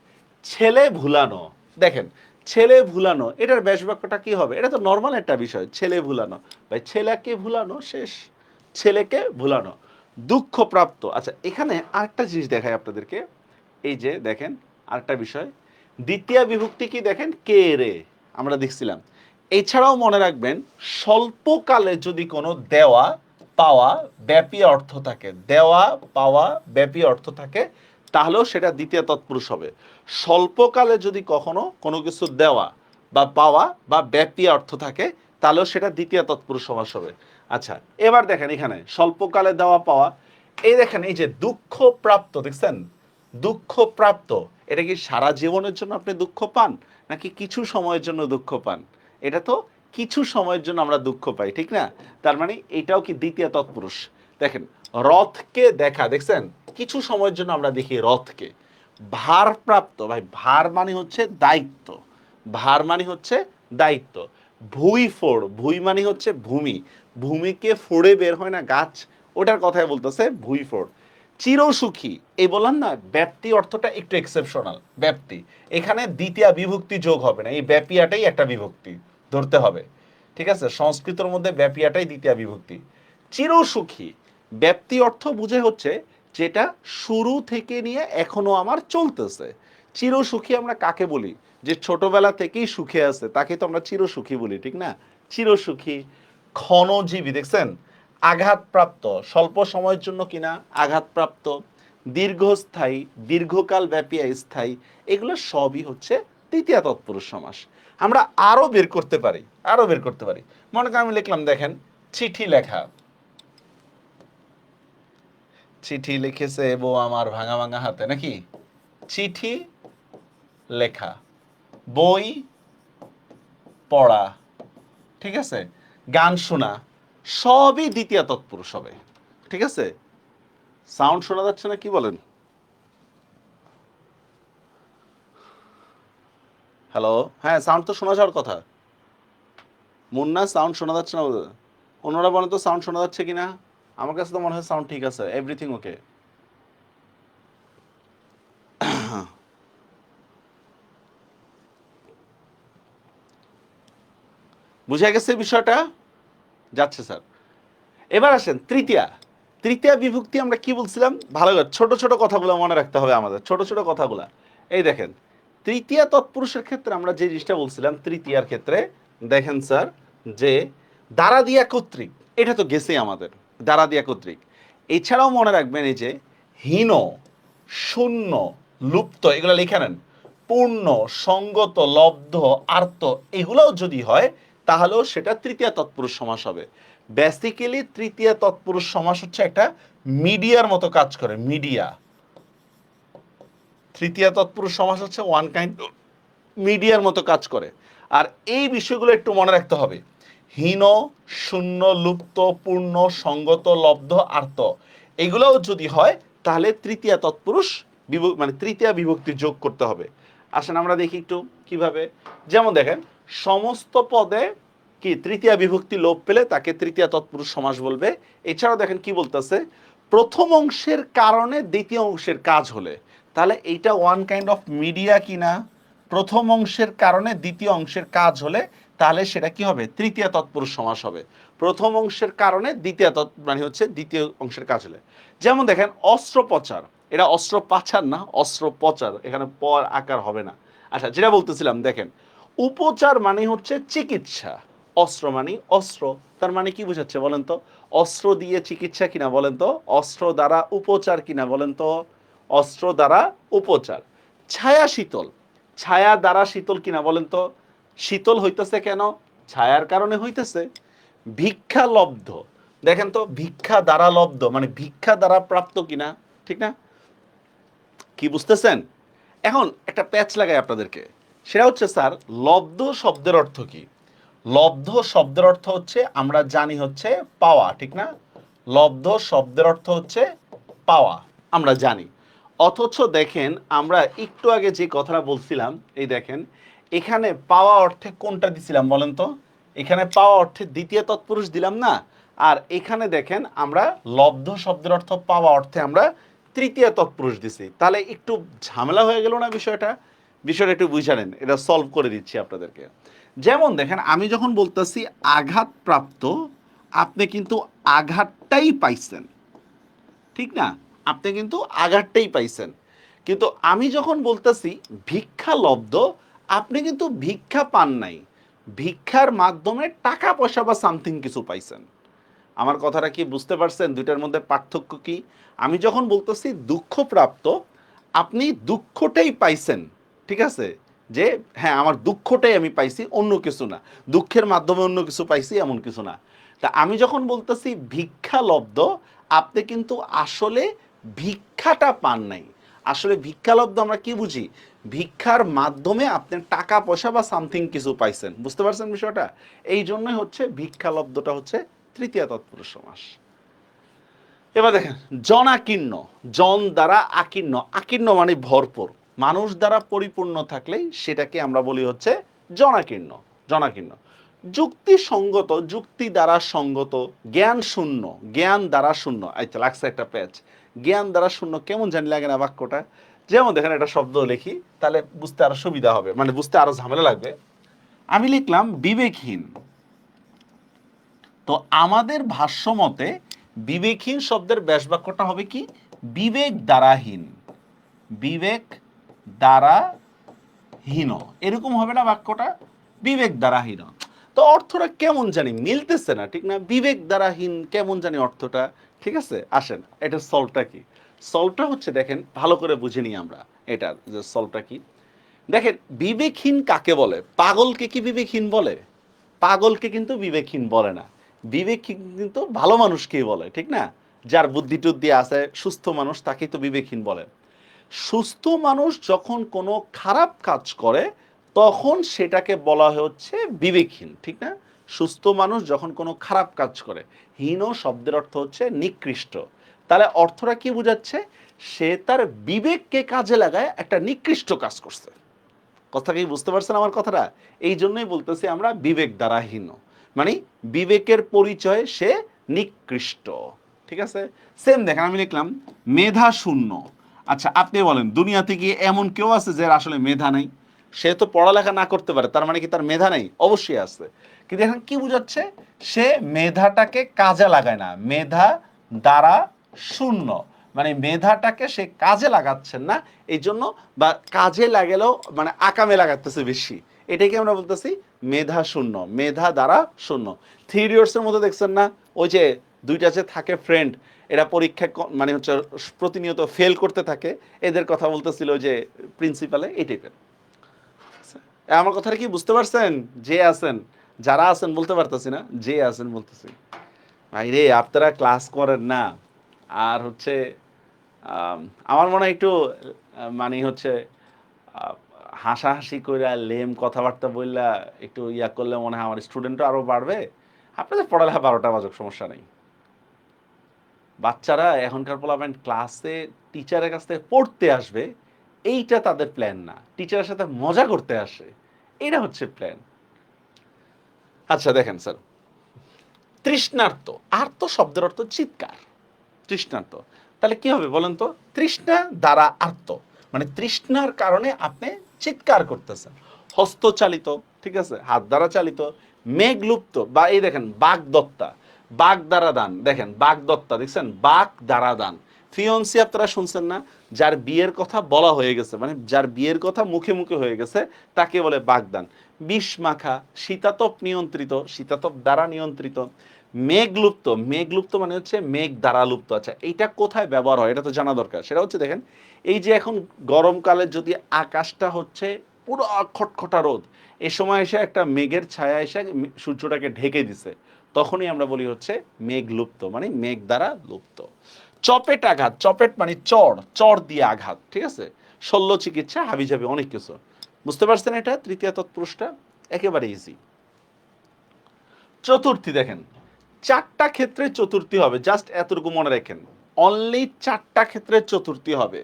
ছেলে ভুলানো, দেখেন ছেলে ভুলানো এটার ব্যাস বাক্যটা কি হবে? এটা তো নর্মাল একটা বিষয়, ছেলে ভুলানো, ভাই ছেলেকে ভুলানো শেষ, ছেলেকে ভুলানো। দুঃখ প্রাপ্ত, আচ্ছা এখানে আরেকটা জিনিস দেখাই আপনাদেরকে, এই যে দেখেন আরেকটা বিষয়, দ্বিতীয় বিভক্তি কি দেখেন, কে রে, আমরা দেখছিলাম। এছাড়াও মনে রাখবেন স্বল্পকালে যদি কোনো দেওয়া পাওয়া ব্যাপী অর্থ থাকে, দেওয়া পাওয়া ব্যাপী অর্থ থাকে, তাহলেও সেটা দ্বিতীয় তৎপুরুষ হবে। স্বল্পকালে যদি কখনো কোনো কিছু দেওয়া বা পাওয়া বা ব্যাপী অর্থ থাকে তাহলেও সেটা দ্বিতীয় তৎপুরুষ সমাস হবে। আচ্ছা এবার দেখেন এখানে স্বল্পকালে দেওয়া পাওয়া, এই দেখেন এই যে দুঃখ প্রাপ্ত, দেখছেন দুঃখ প্রাপ্ত, এটা কি সারা জীবনের জন্য আপনি দুঃখ পান নাকি কিছু সময়ের জন্য দুঃখ পান? এটা তো কিছু সময়ের জন্য আমরা দুঃখ পাই, ঠিক না? তার মানে এটাও কি দ্বিতীয় তৎপুরুষ। দেখেন রথকে দেখা, দেখছেন কিছু সময়ের জন্য আমরা দেখি রথকে। ভারপ্রাপ্ত, ভাই ভার মানে হচ্ছে দায়িত্ব, ভার মানে হচ্ছে দায়িত্ব। ভুই ফোড়, ভুই মানে হচ্ছে ভূমি, ভূমিকে ফোড়ে বের হয় না গাছ, ওটার কথাই বলতেছে ভুই ফোড়। চিরসুখী, এই বললাম না ব্যাপ্তি অর্থটা একটু এক্সেপশনাল, ব্যাপ্তি, এখানে দ্বিতীয় বিভক্তি যোগ হবে না, এই ব্যাপিয়াটাই একটা বিভক্তি ধরতে হবে, ঠিক আছে? সংস্কৃতের মধ্যে ব্যাপিয়াটাই দ্বিতীয় বিভক্তি। চিরসুখী ব্যাপ্তি অর্থ বুঝে হচ্ছে যেটা শুরু থেকে নিয়ে এখনো আমার চলতেছে। চিরসুখী আমরা কাকে বলি? যে ছোটবেলা থেকেই সুখে আছে তাকে তো আমরা চিরসুখী বলি, ঠিক না? চিরসুখী। ক্ষণজীবী, দেখছেন আঘাতপ্রাপ্ত, স্বল্প সময়ের জন্য কিনা আঘাতপ্রাপ্ত। দীর্ঘস্থায়ী, দীর্ঘকাল ব্যাপী স্থায়ী, এগুলো সবই হচ্ছে তৃতীয় তৎপুরুষ সমাস। আমরা আরো বের করতে পারি, আরো বের করতে পারি। মনে করেন আমি লিখলাম, দেখেন চিঠি লেখা, চিঠি লিখেছে বউ আমার ভাঙা ভাঙা হাতে, নাকি? চিঠি লেখা, বই পড়া, ঠিক আছে, গান শোনা, সবই দ্বিতীয় তৎপুরুষ হবে, ঠিক আছে? সাউন্ড শোনা যাচ্ছে না, কি বলেন? হ্যালো, হ্যাঁ সাউন্ড তো শোনা যাওয়ার কথা। মুন্না সাউন্ড শোনা যাচ্ছে না বোধহয়। অন্যরা বলেন তো সাউন্ড শোনা যাচ্ছে কিনা? আমার কাছে তো মনে হয় সাউন্ড ঠিক আছে, এভরিথিং ওকে। বুঝে গেছে বিষয়টা? যাচ্ছে স্যার। এবার আসেন তৃতীয়া, তৃতীয়া বিভক্তি আমরা কি বলছিলাম? ভালো করে ছোট ছোট কথাগুলো মনে রাখতে হবে আমাদের, ছোট ছোট কথাগুলো। এই দেখেন তৃতীয়া তৎপুরুষের ক্ষেত্রে আমরা যে জিনিসটা বলছিলাম, তৃতীয়ার ক্ষেত্রে দেখেন স্যার যে দ্বারা দিয়া কর্তৃক, এটা তো গেছে আমাদের দ্বারা দিয়া কর্তৃক। এছাড়াও মনে রাখবেন এই যে হীন, শূন্য, লুপ্ত, এগুলো লিখে নেন। পূর্ণ, সঙ্গত, লব্ধ, আর্ত, এগুলোও যদি হয় তাহলেও সেটা তৃতীয় তৎপুরুষ সমাস হবে। বেসিক্যালি তৃতীয় তৎপুরুষ সমাস হচ্ছে একটা মিডিয়ার মতো কাজ করে, মিডিয়া। তৃতীয় তৎপুরুষ সমাস হচ্ছে ওয়ান কাইন্ড মিডিয়ার মতো কাজ করে। আর এই বিষয়গুলো একটু মনে রাখতে হবে, হীন, শূন্য, লুপ্ত, পূর্ণ, সঙ্গত, লব্ধ, আর্ত, এগুলোও যদি হয় তাহলে তৃতীয় তৎপুরুষ মানে তৃতীয় বিভক্তি যোগ করতে হবে। আসেন আমরা দেখি একটু কিভাবে। যেমন দেখেন সমস্ত পদে কি তৃতীয় বিভক্তি লোপ পেলে তাকে তৃতীয় তৎপুরুষ সমাস বলবে। এছাড়াও দেখেন কি বলতেছে, প্রথম অংশের কারণে দ্বিতীয় অংশের কাজ হলে, তাহলে এইটা ওয়ান কাইন্ড অফ মিডিয়া কিনা? প্রথম অংশের কারণে দ্বিতীয় অংশের কাজ হলে তাহলে সেটা কি হবে? তৃতীয় তৎপুরুষ সমাস হবে। প্রথম অংশের কারণে দ্বিতীয় মানে হচ্ছে দ্বিতীয় অংশের কাজ হলে। যেমন দেখেন অস্ত্রোপচার, এটা অস্ত্রোপাচার না, অস্ত্রোপচার, এখানে পর আকার হবে না। আচ্ছা যেটা বলতেছিলাম দেখেন, উপচার মানে হচ্ছে চিকিৎসা, অস্ত্র মানে অস্ত্র, তার মানে কি বোঝাচ্ছে বলেন তো? অস্ত্র দিয়ে চিকিৎসা কিনা বলেন তো? অস্ত্র দ্বারা উপচার কিনা বলেন তো? অস্ত্র দ্বারা উপচার। ছায়া শীতল, ছায়া দ্বারা শীতল কিনা বলেন তো? শীতল হইতেছে কেন? ছায়ার কারণে হইতেছে। ভিক্ষা লব্ধ, দেখেন তো ভিক্ষা দ্বারা লব্ধ মানে ভিক্ষা দ্বারা প্রাপ্ত কিনা, ঠিক না? কি বুঝতেছেন? এখন একটা প্যাচ লাগাই আপনাদেরকে, সেটা হচ্ছে স্যার লব্ধ শব্দের অর্থ কি? লব্ধ শব্দের অর্থ হচ্ছে আমরা জানি হচ্ছে পাওয়া, ঠিক না? লব্ধ শব্দের অর্থ হচ্ছে পাওয়া, আমরা জানি। অথচ দেখেন আমরা একটু আগে যে কথাটা বলছিলাম, এই দেখেন এখানে পাওয়া অর্থে কোনটা দিছিলাম বলেন তো? এখানে পাওয়া অর্থে দ্বিতীয় তৎপুরুষ দিলাম না? আর এখানে দেখেন আমরা লব্ধ শব্দের অর্থ পাওয়া অর্থে আমরা তৃতীয় তৎপুরুষ দিছি। তাহলে একটু ঝামেলা হয়ে গেল না বিষয়টা? বিষয়টা একটু বুঝে নেন, এটা সলভ করে দিচ্ছি আপনাদেরকে। যেমন দেখেন আমি যখন বলতেছি আঘাতপ্রাপ্ত, আপনি কিন্তু আঘাতটাই পাইছেন, ঠিক না? আপনি কিন্তু আঘাতটাই পাইছেন। কিন্তু আমি যখন বলতেছি ভিক্ষা লব্ধ, আপনি কিন্তু ভিক্ষা পান নাই, ভিক্ষার মাধ্যমে টাকা পয়সা বা সামথিং কিছু পাইছেন। আমার কথাটা কি বুঝতে পারছেন দুইটার মধ্যে পার্থক্য কি? আমি যখন বলতেছি দুঃখপ্রাপ্ত, আপনি দুঃখটাই পাইছেন, ঠিক আছে? যে হ্যাঁ আমার দুঃখটাই আমি পাইছি, অন্য কিছু না, দুঃখের মাধ্যমে অন্য কিছু পাইছি এমন কিছু না। তা আমি যখন বলতেছি ভিক্ষা লব্ধ, আপনি কিন্তু আসলে ভিক্ষাটা পান নাই। আসলে ভিক্ষালব্ধ আমরা কি বুঝি? ভিক্ষার মাধ্যমে আপনি টাকা পয়সা বা সামথিং কিছু পাইছেন, বুঝতে পারছেন বিষয়টা? এই জন্যই হচ্ছে ভিক্ষালব্ধটা হচ্ছে তৃতীয় তৎপুরুষ সমাস। এবার দেখেন জনাকীর্ণ, জন দ্বারা আকীর্ণ, আকীর্ণ মানে ভরপুর, মানুষ দ্বারা পরিপূর্ণ থাকলেই সেটাকে আমরা বলি হচ্ছে জনাকীর্ণ। জনাকীর্ণ যুক্তিসঙ্গত, যুক্তি দ্বারা সঙ্গত, জ্ঞান শূন্য, জ্ঞান দ্বারা শূন্য। আচ্ছা লাগছে একটা প্যাচ, জ্ঞান দ্বারা শূন্য কেমন জানি লাগে না বাক্যটা? যেমন দেখেন একটা শব্দ লিখি, তাহলে বুঝতে আরো সুবিধা হবে, মানে বুঝতে আরো ঝামেলা লাগবে। আমি লিখলাম বিবেকহীন। তো আমাদের ভাষ্য মতে বিবেকহীন শব্দের ব্যাস বাক্যটা হবে কি? বিবেক দ্বারাহীন, বিবেক দ্বারাহীন, এরকম হবে না বাক্যটা? বিবেক দ্বারাহীন। তো অর্থটা কেমন জানি মিলতেছে না, ঠিক না? বিবেক দ্বারাহীন কেমন জানি অর্থটা, ঠিক আছে? আসেন এটা সলভটা কি? সলভটা হচ্ছে দেখেন ভালো করে বুঝে নিই আমরা এটার যে সলভটা কি। দেখেন বিবেকহীন কাকে বলে? পাগলকে কি বিবেকহীন বলে? পাগলকে কিন্তু বিবেকহীন বলে না। বিবেকহীন কিন্তু ভালো মানুষকেই বলে, ঠিক না? যার বুদ্ধি টুদ্ধি আছে, সুস্থ মানুষ, তাকেই তো বিবেকহীন বলে। সুস্থ মানুষ যখন কোনো খারাপ কাজ করে তখন সেটাকে বলা হচ্ছে বিবেকহীন, ঠিক না? সুস্থ মানুষ যখন কোনো খারাপ কাজ করে, হীন শব্দের অর্থ হচ্ছে নিকৃষ্ট। তাহলে অর্থটা কি বোঝাচ্ছে? সে তার বিবেককে কাজে লাগায় একটা নিকৃষ্ট কাজ করছে। কথা কি বুঝতে পারছেন আমার কথাটা? এই জন্যই বলতেছি আমরা বিবেক দ্বারাহীন, মানে বিবেকের পরিচয় সে নিকৃষ্ট, ঠিক আছে? সেম দেখেন আমি লিখলাম মেধা শূন্য। আচ্ছা আপনি বলেন দুনিয়াতে কি এমন কেউ আছে যার আসলে মেধা নেই? সে তো পড়ালেখা না করতে পারে, তার মানে কি তার মেধা নেই? অবশ্যই আছে। কিন্তু এখন কি বুঝাচ্ছে? সে মেধাটাকে কাজে লাগায় না, মেধা দ্বারা শূন্য, মানে মেধাটাকে সে কাজে লাগাচ্ছেন না, এই জন্য, বা কাজে লাগালেও মানে আকামে লাগাতেছে বেশি, এটাকে আমরা বলতেছি মেধা শূন্য, মেধা দ্বারা শূন্য। থ্রি ইডিয়টসের মধ্যে দেখছেন না, ওই যে দুইটা যে থাকে ফ্রেন্ড, এরা পরীক্ষায় মানে হচ্ছে প্রতিনিয়ত ফেল করতে থাকে, এদের কথা বলতেছিল যে প্রিন্সিপালে, এই টাইপের। আমার কথাটা কি বুঝতে পারছেন? যে আছেন, যারা আছেন বলতে পারতেছি না, যে আছেন বলতেছি। ভাই রে আপনারা ক্লাস করেন না, আর হচ্ছে আম, আমার মনে হয় একটু মানে হচ্ছে আহ, হাসাহাসি কইরা লেম কথাবার্তা বললা একটু ইয়া করলে মনে হয় আমার স্টুডেন্টও আরো বাড়বে। আপনাদের পড়ালেখা 12টা বাজুক, সমস্যা নেই। বাচ্চারা এখনকার পোলাপাইন ক্লাসে টিচারের কাছ থেকে পড়তে আসবে, এইটা তাদের প্ল্যান না, টিচারের সাথে মজা করতে আসে, এটা হচ্ছে প্ল্যান। আচ্ছা দেখেন স্যার, তৃষ্ণার্ত, আর্ত শব্দের অর্থ চিৎকার, তৃষ্ণার্ত। তাহলে কি হবে বলেন তো? তৃষ্ণা দ্বারা আর্ত, মানে তৃষ্ণার কারণে আপনি চিৎকার করতেছেন। হস্তচালিত, ঠিক আছে, হাত দ্বারা চালিত। মেঘলুপ্ত, বা এই দেখেন বাগদত্তা, বাগ দ্বারা দান, দেখেন বাগদত্তা দেখছেন, বাগ দ্বারা দান। ফিয়ন্সি আপনারা শুনছেন না? যার বিয়ের কথা বলা হয়ে গেছে, মানে যার বিয়ের কথা মুখে মুখে হয়ে গেছে, তাকে বলে বাগদান। বিষ মাখা, শীতাতপ নিয়ন্ত্রিত, শীতাতপ দ্বারা নিয়ন্ত্রিত। মেঘলুপ্ত, মেঘলুপ্ত মানে হচ্ছে মেঘ দ্বারা লুপ্ত। আচ্ছা এইটা কোথায় ব্যবহার হয় এটা তো জানা দরকার। সেটা হচ্ছে দেখেন এই যে এখন গরমকালে যদি আকাশটা হচ্ছে পুরো খটখটা রোদ, এ সময় এসে একটা মেঘের ছায়া এসে সূর্যটাকে ঢেকে দিছে, তখনই আমরা বলি হচ্ছে মেঘ লুপ্ত, মানে মেঘ দ্বারা লুপ্ত। চপেট আঘাত, চপেট মানে চড় দিয়ে আঘাত, ঠিক আছে। শল্য চিকিৎসা, হাবিজাবি অনেক কিছু। বুঝতে পারছেন এটা তৃতীয় তৎপুরুষটা? একেবারে ইজি। চতুর্থী দেখেন, চারটা ক্ষেত্রে চতুর্থী হবে, জাস্ট এতটুকু মনে রাখেন, অনলি চারটা ক্ষেত্রে চতুর্থী হবে।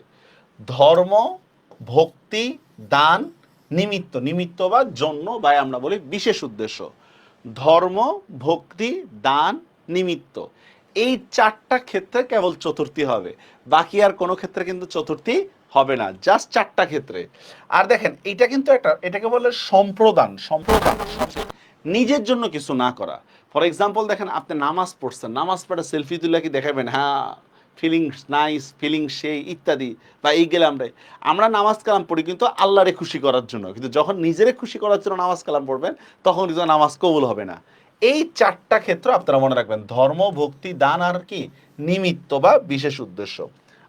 ধর্ম, ভক্তি, দান, নিমিত্ত, নিমিত্ত বা জন্য বা আমরা বলি বিশেষ উদ্দেশ্য। ধর্ম, ভক্তি, দান, নিমিত্ত, এই চারটা ক্ষেত্রে কেবল চতুর্থী হবে, বাকি আর কোনো ক্ষেত্রে কিন্তু চতুর্থী হবে না, জাস্ট চারটা ক্ষেত্রে। আর দেখেন এটা কিন্তু একটা, এটাকে বলে সম্প্রদান। সম্প্রদান নিজের জন্য কিছু না করা। ফর এক্সাম্পল দেখেন, আপনি নামাজ পড়ছেন, নামাজ পড়ে সেলফি তুলে কি দেখাবেন, হ্যাঁ ফিলিংস নাইস, ফিলিংস সেই ইত্যাদি, বা এই গেলে আমরা নামাজ কালাম পড়ি কিন্তু আল্লাহরে খুশি করার জন্য, কিন্তু যখন নিজেরে খুশি করার জন্য নামাজ কালাম পড়বেন তখন কিন্তু নামাজ কবুল হবে না। এই চারটা ক্ষেত্র আপনারা মনে রাখবেন, ধর্ম, ভক্তি, দান আর কি নিমিত্ত বা বিশেষ উদ্দেশ্য।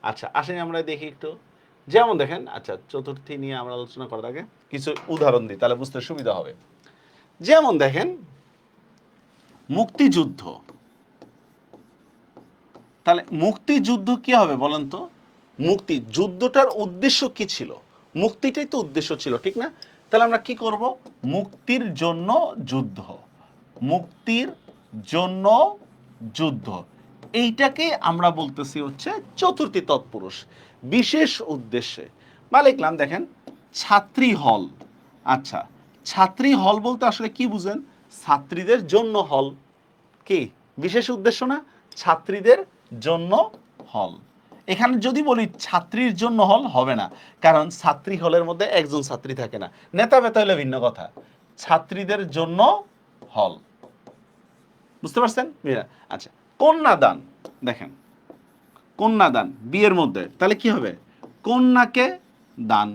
আচ্ছা আসেন আমরা দেখি একটু, যেমন দেখেন, আচ্ছা চতুর্থী নিয়ে আমরা আলোচনা করার আগে কিছু উদাহরণ দিই, তাহলে বুঝতে সুবিধা হবে। যেমন দেখেন মুক্তিযুদ্ধ, তাহলে মুক্তিযুদ্ধ কি হবে বলেন তো? মুক্তি, যুদ্ধটার উদ্দেশ্য কি ছিল? মুক্তিটাই তো উদ্দেশ্য ছিল, ঠিক না? তাহলে আমরা কি করব? মুক্তির জন্য যুদ্ধ, মুক্তির জন্য যুদ্ধ, এইটাকে আমরা বলতেছি হচ্ছে চতুর্থী তৎপুরুষ, বিশেষ উদ্দেশ্যে। বা লিখলাম দেখেন ছাত্রী হল। আচ্ছা, ছাত্রী হল বলতে আসলে কি বুঝেন? ছাত্রীদের জন্য হল, কি বিশেষ উদ্দেশ্য না? ছাত্রীদের জন্য হল। এখানে যদি বলি ছাত্রীর জন্য হল হবে না, কারণ ছাত্রী হলের মধ্যে একজন ছাত্রী থাকে না, নেতা বেতা হলে ভিন্ন কথা। ছাত্রীদের জন্য হল, বুঝতে পারছেন? আচ্ছা, কন্যাদান দেখেন, কন্যাদান বিয়ের মধ্যে, তাহলে কি হবে? কন্যাকে দান,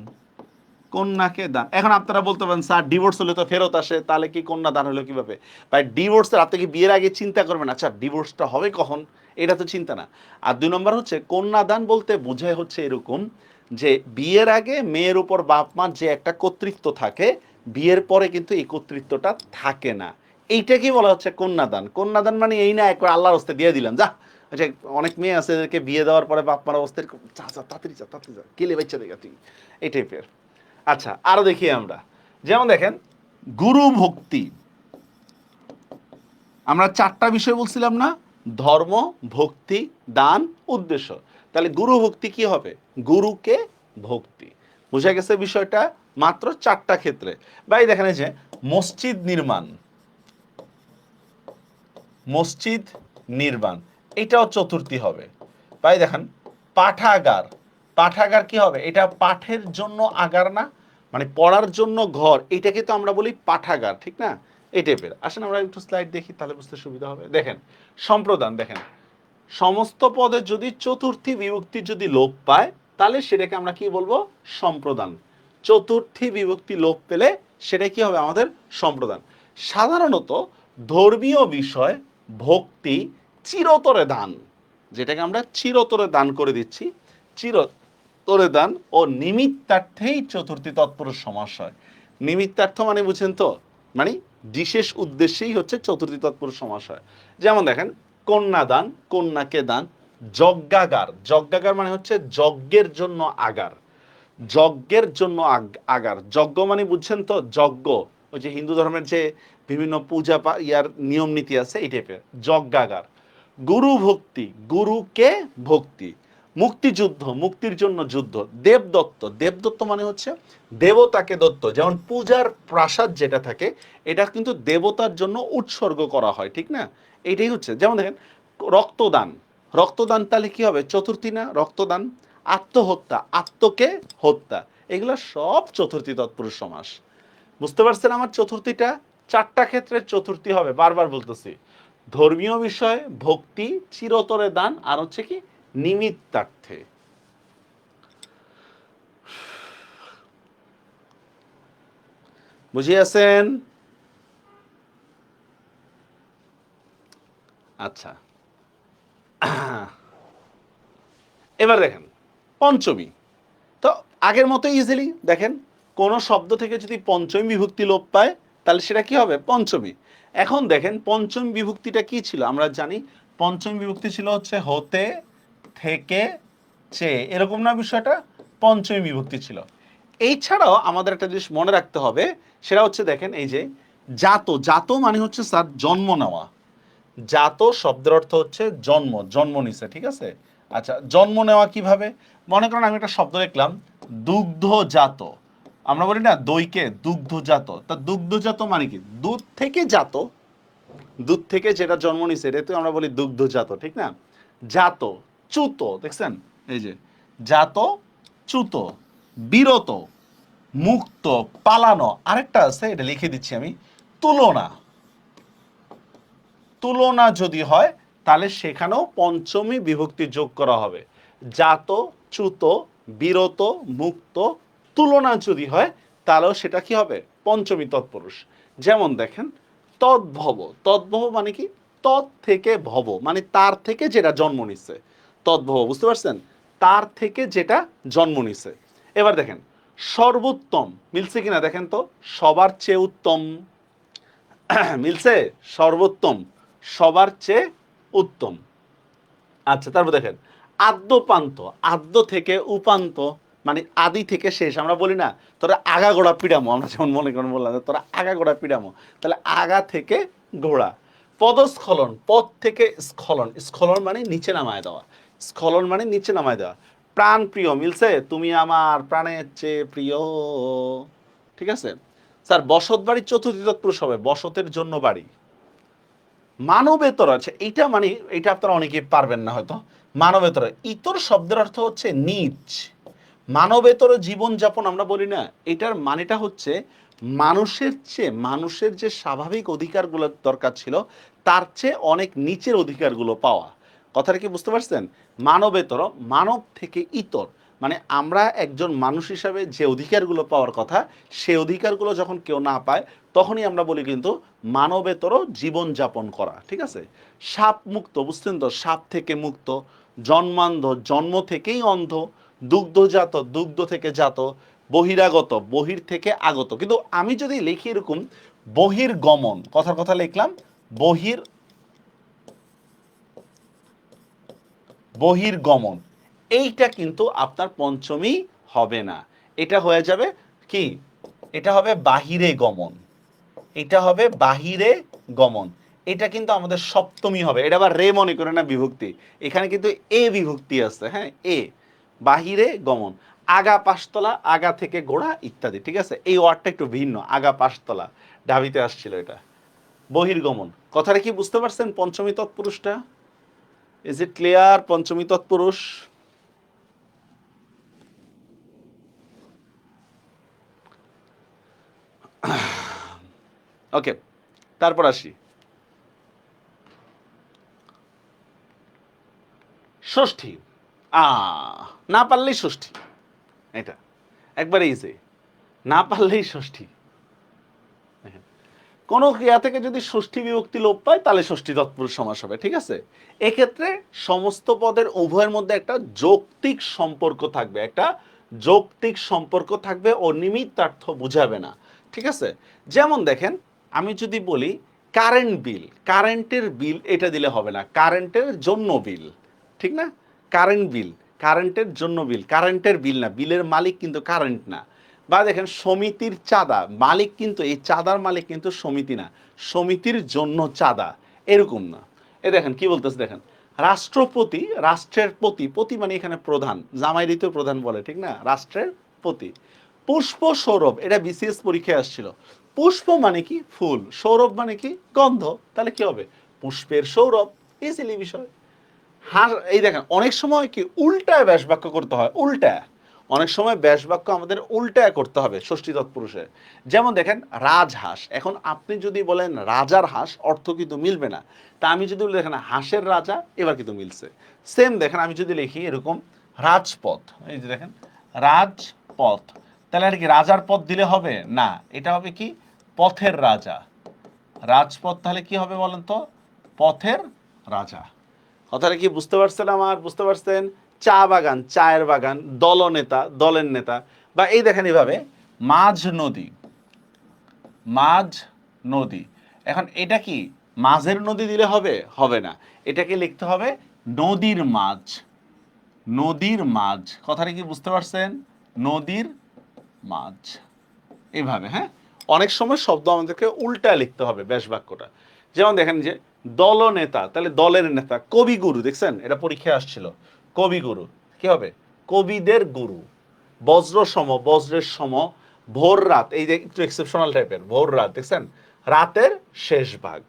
কন্যাকে দান। এখন আপনারা বলতে পারেন স্যার ডিভোর্স হলে তো ফেরত আসে, তাহলে কি কন্যা দান হলো কিভাবে? ভাই ডিভোর্সের, আপনি কি বিয়ের আগে চিন্তা করবেন আচ্ছা ডিভোর্সটা হবে কখন, এটা তো চিন্তা না। আর দুই নম্বর হচ্ছে কন্যা দান বলতে বোঝায় হচ্ছে এরকম যে বিয়ের আগে মেয়ের উপর বাপ মার যে একটা কর্তৃত্ব থাকে, বিয়ের পরে কিন্তু এই কর্তৃত্বটা থাকে না, এইটাকে বলা হচ্ছে কন্যাদান। কন্যাদান মানে এই না একবার আল্লাহর হস্তে দিয়ে দিলাম যা। আচ্ছা, অনেক মেয়ে আছে এদেরকে বিয়ে দেওয়ার পরে বাপ মার অবস্থা যা যা তাড়াতাড়ি যা তাড়াতাড়ি যা, কেলে বাচ্চা দেখা তুই, এই টাইপের। আচ্ছা আরো দেখি আমরা, যেমন দেখেন গুরু ভক্তি, আমরা চারটা বিষয় বলছিলাম না? ধর্ম, ভক্তি, দান, উদ্দেশ্য। তাহলে গুরু ভক্তি কি হবে? গুরুকে ভক্তি। বুঝা গেছে বিষয়টা? মাত্র চারটা ক্ষেত্রে। ভাই দেখেন এই যে মসজিদ নির্মাণ, মসজিদ নির্মাণ এটাও চতুর্থী হবে। ভাই দেখেন পাঠাগার, পাঠাগার কি হবে? এটা পাঠের জন্য আগার না, মানে পড়ার জন্য ঘর, এটাকে তো আমরা বলি পাঠাগার, ঠিক না? এই টাইপের। আসেন আমরা একটু স্লাইড দেখি, তাহলে বুঝতে সুবিধা হবে। দেখেন সম্প্রদান, দেখেন সমস্ত পদে যদি চতুর্থী বিভক্তি যদি লোপ পায় তাহলে সেটাকে আমরা কি বলবো? সম্প্রদান। চতুর্থী বিভক্তি লোপ পেলে সেটা কি হবে আমাদের? সম্প্রদান। সাধারণত ধর্মীয় বিষয়, ভক্তি, চিরতরে দান, যেটাকে আমরা চিরতরে দান করে দিচ্ছি, চিরতরে দান ও নিমিত্তার্থেই চতুর্থী তৎপুরুষ সমাস হয়। নিমিত্তার্থ মানে বুঝেন তো, মানে বিশেষ উদ্দেশ্যেই হচ্ছে চতুর্থী তৎপুরুষ সমাস হয়। যেমন দেখেন কন্যাদান, কন্যাকে দান, যজ্ঞাগার, যজ্ঞাগার মানে হচ্ছে যজ্ঞের জন্য আগার, যজ্ঞের জন্য আগার, যজ্ঞ মানে বুঝছেন তো, যজ্ঞ ওই যে হিন্দু ধর্মের যে বিভিন্ন পূজা ইয়ার নিয়ম নীতি আছে এই টাইপের, যজ্ঞাগার। গুরু ভক্তি, গুরুকে ভক্তি। মুক্তিযুদ্ধ, মুক্তির জন্য যুদ্ধ। দেবদত্ত, দেবদত্ত মানে হচ্ছে দেবতাকে দত্ত, যেমন পূজার প্রাসাদ যেটা থাকে এটা কিন্তু দেবতার জন্য উৎসর্গ করা হয়, ঠিক না? এইটাই হচ্ছে। যেমন দেখেন রক্তদান, রক্তদান তাহলে কি হবে? চতুর্থী না রক্তদান? আত্মহত্যা, আত্মকে হত্যা, এগুলো সব চতুর্থী তৎপুরুষ সমাস। বুঝতে পারছেন আমার চতুর্থীটা? চারটা ক্ষেত্রে চতুর্থী হবে, বারবার বলতেছি। ধর্মীয় বিষয়, ভক্তি, চিরতরে দান, আর হচ্ছে কি নিমিত্তার্থে। বুঝিয়েছেন? আচ্ছা এবার দেখেন পঞ্চমী, তো আগের মতো ইজিলি দেখেন কোন শব্দ থেকে যদি পঞ্চমী বিভক্তি লোপ পায় তাহলে সেটা কি হবে? পঞ্চমী। এখন দেখেন পঞ্চম বিভক্তিটা কি ছিল? আমরা জানি পঞ্চম বিভক্তি ছিল হচ্ছে হতে, থেকে, চেয়ে, এরকম না বিষয়টা? পঞ্চমী বিভক্তি ছিল। এই ছাড়াও আমাদের একটা জিনিস মনে রাখতে হবে, সেটা হচ্ছে দেখেন এই যে জাত, জাত মানে হচ্ছে স্যার জন্ম নেওয়া। জাত শব্দের অর্থ হচ্ছে জন্ম, জন্ম নিছে, ঠিক আছে? আচ্ছা, জন্ম নেওয়া কিভাবে? মনে করেন আমি একটা শব্দ লিখলাম দুগ্ধজাত। আমরা বলি না দইকে দুগ্ধজাত, তা দুগ্ধজাত মানে কি? দুধ থেকে জাত, দুধ থেকে যেটা জন্ম নিছে এটাতে আমরা বলি দুগ্ধজাত, ঠিক না? জাত, চ্যুত, দেখছেন এই যে জাত, চ্যুত, বিরত, মুক্ত, পালানো। আরেকটা আছে, এটা লিখে দিচ্ছি আমি, তুলনা। তুলনা যদি হয় তাহলে সেখানেও পঞ্চমী বিভক্তি যোগ করা হবে। জাত, চ্যুত, বিরত, মুক্ত, তুলনা যদি হয় তাহলেও সেটা কি হবে? পঞ্চমী তৎপুরুষ। যেমন দেখেন তদ্ভব, তদ্ভব মানে কি? তৎ থেকে ভব মানে তার থেকে যেটা জন্ম নিচ্ছে, তদ্ভব, বুঝতে পারছেন? তার থেকে যেটা জন্ম নিচ্ছে। এবার দেখেন সর্বোত্তম, মিলছে কিনা দেখেন তো? সবার চেয়ে উত্তম, মিলছে? সর্বোত্তম, সবার চেয়ে উত্তম। আচ্ছা, তারপর দেখেন আদ্যপান্ত, আদ্য থেকে উপান্ত মানে আদি থেকে শেষ। আমরা বলি না তোরা আগা গোড়া পিডামো, আমরা যেমন মনে করেন বললাম তোরা আগা গোড়া পিডামো, তাহলে আগা থেকে গোড়া। পদস্খলন, পদ থেকে স্খলন, স্খলন মানে নিচে নামায় দেওয়া, স্খলন মানে নিচে নামায় দেওয়া। প্রাণ প্রিয়, মিলছে? তুমি আমার প্রাণের চেয়ে প্রিয়, ঠিক আছে? স্যার বসত বাড়ির চতুর্থী তৎপুরুষ হবে, বসতের জন্য বাড়ি। মানবেতর আছে, এইটা মানে এটা আপনারা অনেকেই পারবেন না হয়তো। মানবেতর, ইতর শব্দের অর্থ হচ্ছে নিচ। মানবেতর জীবনযাপন আমরা বলি না, এটার মানেটা হচ্ছে মানুষের চেয়ে, মানুষের যে স্বাভাবিক অধিকারগুলো দরকার ছিল তার চেয়ে অনেক নিচের অধিকারগুলো পাওয়া। কথাটা কি বুঝতে পারছেন? মানবেতর, মানব থেকে ইতর মানে আমরা একজন মানুষ হিসাবে যে অধিকারগুলো পাওয়ার কথা সে অধিকারগুলো যখন কেউ না পায় তখনই আমরা বলি কিন্তু মানবেতর জীবনযাপন করা, ঠিক আছে? সাপ মুক্ত, বুঝছেন তো? সাপ থেকে মুক্ত। জন্মান্ধ, জন্ম থেকেই অন্ধ। দুগ্ধজাত, দুগ্ধ থেকে জাত। বহিরাগত, বহির থেকে আগত। কিন্তু আমি যদি লিখি এরকম বহির্গমন, কথার কথা লিখলাম বহির, বহির্গমন, এইটা কিন্তু আপনার পঞ্চমী হবে না। এটা হয়ে যাবে কি? এটা হবে বাহিরে গমন, এটা হবে বাহিরে গমন। এটা কিন্তু আমাদের সপ্তমী হবে। এটা আবার রে মনে করে না বিভক্তি, এখানে কিন্তু এ বিভক্তি আছে, হ্যাঁ, এ, বাহিরে গমন। আগা পাঁচতলা, আগা থেকে গোড়া ইত্যাদি, ঠিক আছে? এই ওয়ার্ডটা একটু ভিন্ন, আগা পাঁচতলা ঢাবিতে আসছিল এটা। বহির্গমন, কথাটা কি বুঝতে পারছেন? পঞ্চমী তৎপুরুষটা, ইজ ইট ক্লিয়ার? পঞ্চমী তৎপুরুষ। ওকে, তারপর আসি ষষ্ঠী। আ না পারলেই ষষ্ঠী, এটা একবারে ইজি, না পারলেই ষষ্ঠী। দেখেন, কোনো ক্রিয়া থেকে যদি ষষ্ঠী বিভক্তি লোপ পায় তাহলে ষষ্ঠী তৎপুরুষ সমাস হবে, ঠিক আছে? এক্ষেত্রে সমস্ত পদের উভয়ের মধ্যে একটা যৌক্তিক সম্পর্ক থাকবে, একটা যৌক্তিক সম্পর্ক থাকবে ও নিমিত্তার্থ বুঝাবে না, ঠিক আছে? যেমন দেখেন আমি যদি বলি কারেন্ট বিল, কারেন্টের বিল এটা দিলে হবে না, কারেন্টের জন্য বিল, ঠিক না? কারেন্ট বিল, কারেন্টের জন্য বিল, কারেন্টের বিল না, বিলের মালিক কিন্তু কারেন্ট না। বা দেখেন সমিতির চাঁদা, মালিক কিন্তু এই চাঁদার মালিক কিন্তু সমিতি না, সমিতির জন্য চাঁদা, এরকম না। এ দেখেন কি বলতেছে, দেখেন রাষ্ট্রপতি, রাষ্ট্রের পতি, পতি মানে এখানে প্রধান, জামাই দ্বিতীয় প্রধান বলে, ঠিক না? রাষ্ট্রের পতি। পুষ্প সৌরভ, এটা বিসিএস পরীক্ষায় আসছিল। পুষ্প মানে কি? ফুল। সৌরভ মানে কি? গন্ধ। তাহলে কি হবে? পুষ্পের সৌরভ। ইজিলি বিষয়। হ্যাঁ, এই দেখেন অনেক সময় কি উল্টায় ব্যাস বাক্য করতে হয়, উল্টায়। অনেক সময় ব্যাস বাক্য আমাদের উল্টায় করতে হবে ষষ্ঠী তৎপুরুষে। যেমন দেখেন রাজহাঁস, এখন আপনি যদি বলেন রাজার হাঁস অর্থ কিন্তু মিলবে না, তা আমি যদি বলি দেখেন হাঁসের রাজা, এবার কিন্তু মিলছে। সেম দেখেন আমি যদি লিখি এরকম রাজপথ, এই যে দেখেন রাজপথ, তাহলে আর কি রাজার পথ দিলে হবে না, এটা হবে কি পথের রাজা। রাজপথ তাহলে কি হবে বলেন তো? পথের রাজা। কথাটা কি বুঝতে পারছেন আমার? বুঝতে পারছেন? চা বাগান, চায়ের বাগান, দলনেতা, দলের নেতা। বা এই দেখেন এইভাবে মাঝ নদী, মাঝ নদী। এখন এটা কি মাঝের নদী দিলে হবে? হবে না, এটাকে লিখতে হবে নদীর মাঝ, নদীর মাঝ। কথাটা কি বুঝতে পারছেন? নদীর মাঝ, এইভাবে। হ্যাঁ, অনেক সময় শব্দ আমাদেরকে উল্টা লিখতে হবে ব্যাস বাক্যটা। যেমন দেখেন যে দলনেতা, তাহলে দলের নেতা। কবিগুরু, দেখছেন এটা পরীক্ষায় আসছিল। কবিগুরু কি হবে? কবিদের গুরু। বজ্র সম, বজ্রের সম। ভোর রাত, এই যে একটু এক্সেপশনাল টাইপের, ভোর রাত, দেখছেন রাতের শেষ ভাগ।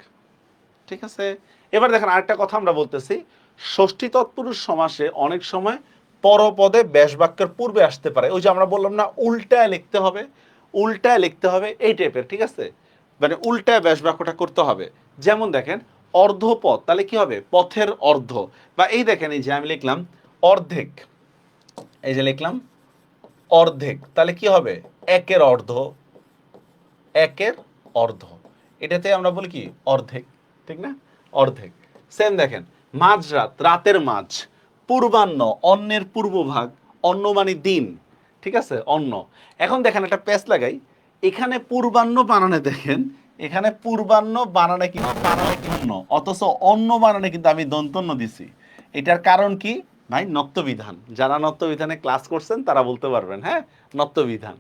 ঠিক আছে, এবার দেখেন আরেকটা কথা আমরা বলতেছি, ষষ্ঠী তৎপুরুষ সমাসে অনেক সময় পরপদে ব্যাস বাক্যের পূর্বে আসতে পারে। ওই যে আমরা বললাম না উল্টায় লিখতে হবে, উল্টায় লিখতে হবে এই টাইপের। ঠিক আছে, মানে উল্টায় ব্যাস বাক্যটা করতে হবে। যেমন দেখেন অর্ধপথ, তাহলে কি হবে? পথের অর্ধ। বা এই দেখেন এই যে আমি লিখলাম অর্ধেক, এই যে লিখলাম অর্ধেক, তাহলে কি হবে? একের অর্ধ, একের অর্ধ। এটাতে আমরা বলি কি? অর্ধেক, ঠিক না? অর্ধেক। সেম দেখেন মাঝরাত, রাতের মাঝ। পূর্বাহ্ন, অন্নের পূর্বভাগ। অন্ন মানে দিন, ঠিক আছে, অন্ন। এখন দেখেন একটা প্যাচ লাগাই, এখানে পূর্বাহ্ন বানানে দেখেন, এখানে পূর্বাহ্ন বানানে কিন্তু বানানে অন্য, অথচ অন্য বানানে কিন্তু আমি দন্তন্য দিছি। এটার কারণ কি ভাই? নত্যবিধান। যারা নত্যবিধানে ক্লাস করছেন তারা বলতে পারবেন। হ্যাঁ, নত্যবিধান।